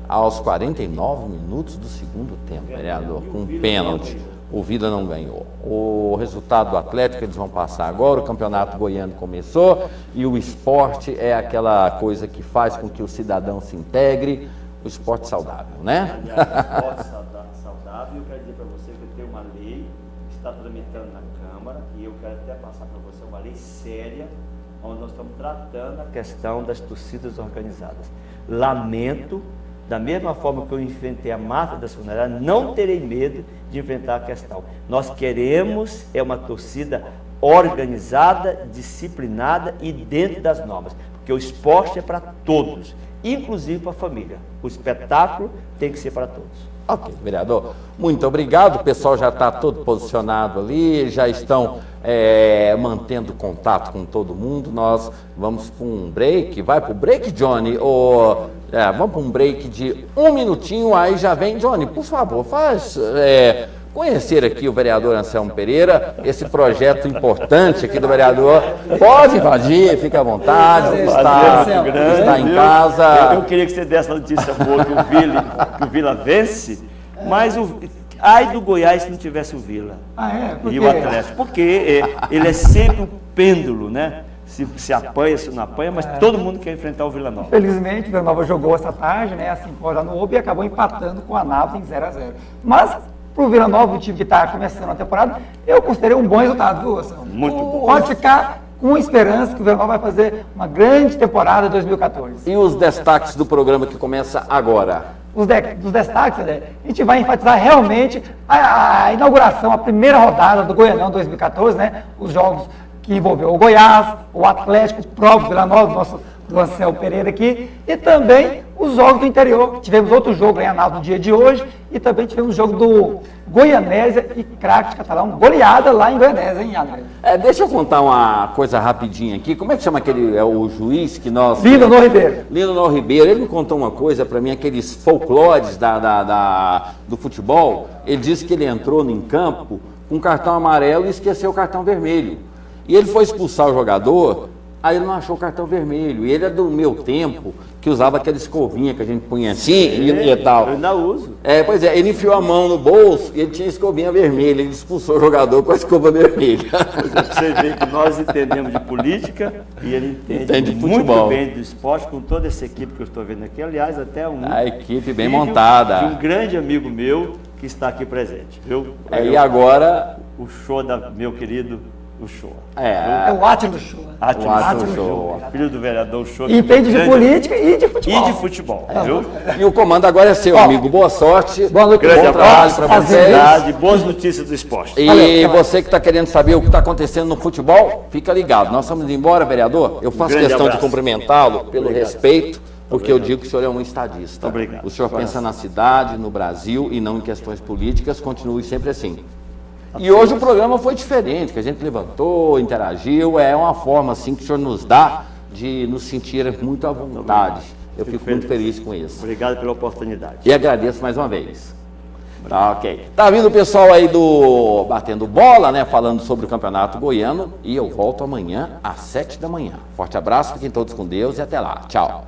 aos 49 minutos do segundo tempo, vereador, com pênalti. O Vila não ganhou. O resultado do Atlético eles vão passar agora, o Campeonato Goiano começou e o esporte é aquela coisa que faz com que o cidadão se integre, o esporte saudável, né? Aliás, o esporte saudável, eu quero dizer para você que tem uma lei que está tramitando na Câmara e eu quero até passar para você uma lei séria, onde nós estamos tratando a questão das torcidas organizadas. Lamento, da mesma forma que eu enfrentei a máfia da funerária, não terei medo de enfrentar a questão. Nós queremos uma torcida organizada, disciplinada e dentro das normas, porque o esporte é para todos, inclusive para a família. O espetáculo tem que ser para todos. Ok, vereador, muito obrigado. O pessoal já está todo posicionado ali, já estão mantendo contato com todo mundo. Nós vamos para um break. Vai para o break, Johnny? Vamos para um break de 1 minutinho, aí já vem. Johnny, por favor, faz conhecer aqui o vereador Anselmo Pereira, esse projeto importante aqui do vereador. Pode invadir, fique à vontade, está em casa. Eu queria que você desse a notícia boa que o Vila vence, mas ai do Goiás se não tivesse o Vila e o Atlético, porque ele é sempre um pêndulo, né? Se apanha, se não apanha, mas todo mundo quer enfrentar o Vila Nova. Felizmente, o Vila Nova jogou essa tarde, né? Assim, fora no Oba e acabou empatando com a Anápolis em 0-0. Mas para o Vila Nova, o time que está começando a temporada, eu considerei um bom resultado, viu, Anselmo? Muito bom. Pode ficar com esperança que o Vila Nova vai fazer uma grande temporada 2014. E os destaques do programa que começa agora? Dos destaques, André, a gente vai enfatizar realmente a inauguração, a primeira rodada do Goianão 2014, né? Os jogos que envolveu o Goiás, o Atlético, o próprio Vila Nova, do Anselmo Pereira aqui, e também os jogos do interior. Tivemos outro jogo em Anápolis no dia de hoje, e também tivemos o jogo do Goianésia e Craque de Catalão, goleada lá em Goianésia, hein, André? Deixa eu contar uma coisa rapidinha aqui. Como é que chama aquele, o juiz que nós... Lino Ribeiro. Lino Ribeiro, ele me contou uma coisa para mim, aqueles folclores do futebol. Ele disse que ele entrou em campo com um cartão amarelo e esqueceu o cartão vermelho. E ele foi expulsar o jogador, aí ele não achou o cartão vermelho. E ele é do meu tempo, que usava aquela escovinha que a gente punha assim e tal. Eu ainda uso. Pois é, ele enfiou a mão no bolso e ele tinha escovinha vermelha. Ele expulsou o jogador com a escova vermelha. Pois é, pra você ver que nós entendemos de política e ele entende muito futebol. bem do esporte, com toda essa equipe que eu estou vendo aqui. Aliás, até a equipe bem montada. De um grande amigo meu que está aqui presente. E agora... O show meu querido... O show. É o Átilo Show. Átilo Show. Filho do vereador Show. Entende de política e de futebol. E de futebol, viu? E o comando agora é seu, amigo. Boa sorte. Boa noite. Grande bom trabalho para vocês. Boas notícias do esporte. E você que está querendo saber o que está acontecendo no futebol, fica ligado. Nós estamos indo embora, vereador. Eu faço questão de cumprimentá-lo pelo respeito, porque eu digo que o senhor é um estadista. Obrigado. O senhor pensa na cidade, no Brasil e não em questões políticas. Continue sempre assim. E hoje o programa foi diferente, que a gente levantou, interagiu, é uma forma assim que o senhor nos dá de nos sentir muito à vontade. Eu fico muito feliz com isso. Obrigado pela oportunidade. E agradeço mais uma vez. Tá, ok. Tá vindo o pessoal aí do Batendo Bola, né, falando sobre o Campeonato Goiano, e eu volto amanhã às 7 da manhã. Forte abraço, fiquem todos com Deus e até lá. Tchau.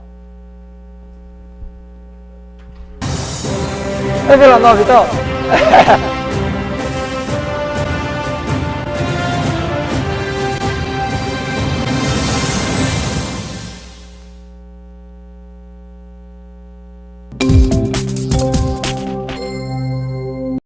É Vila Nova, então?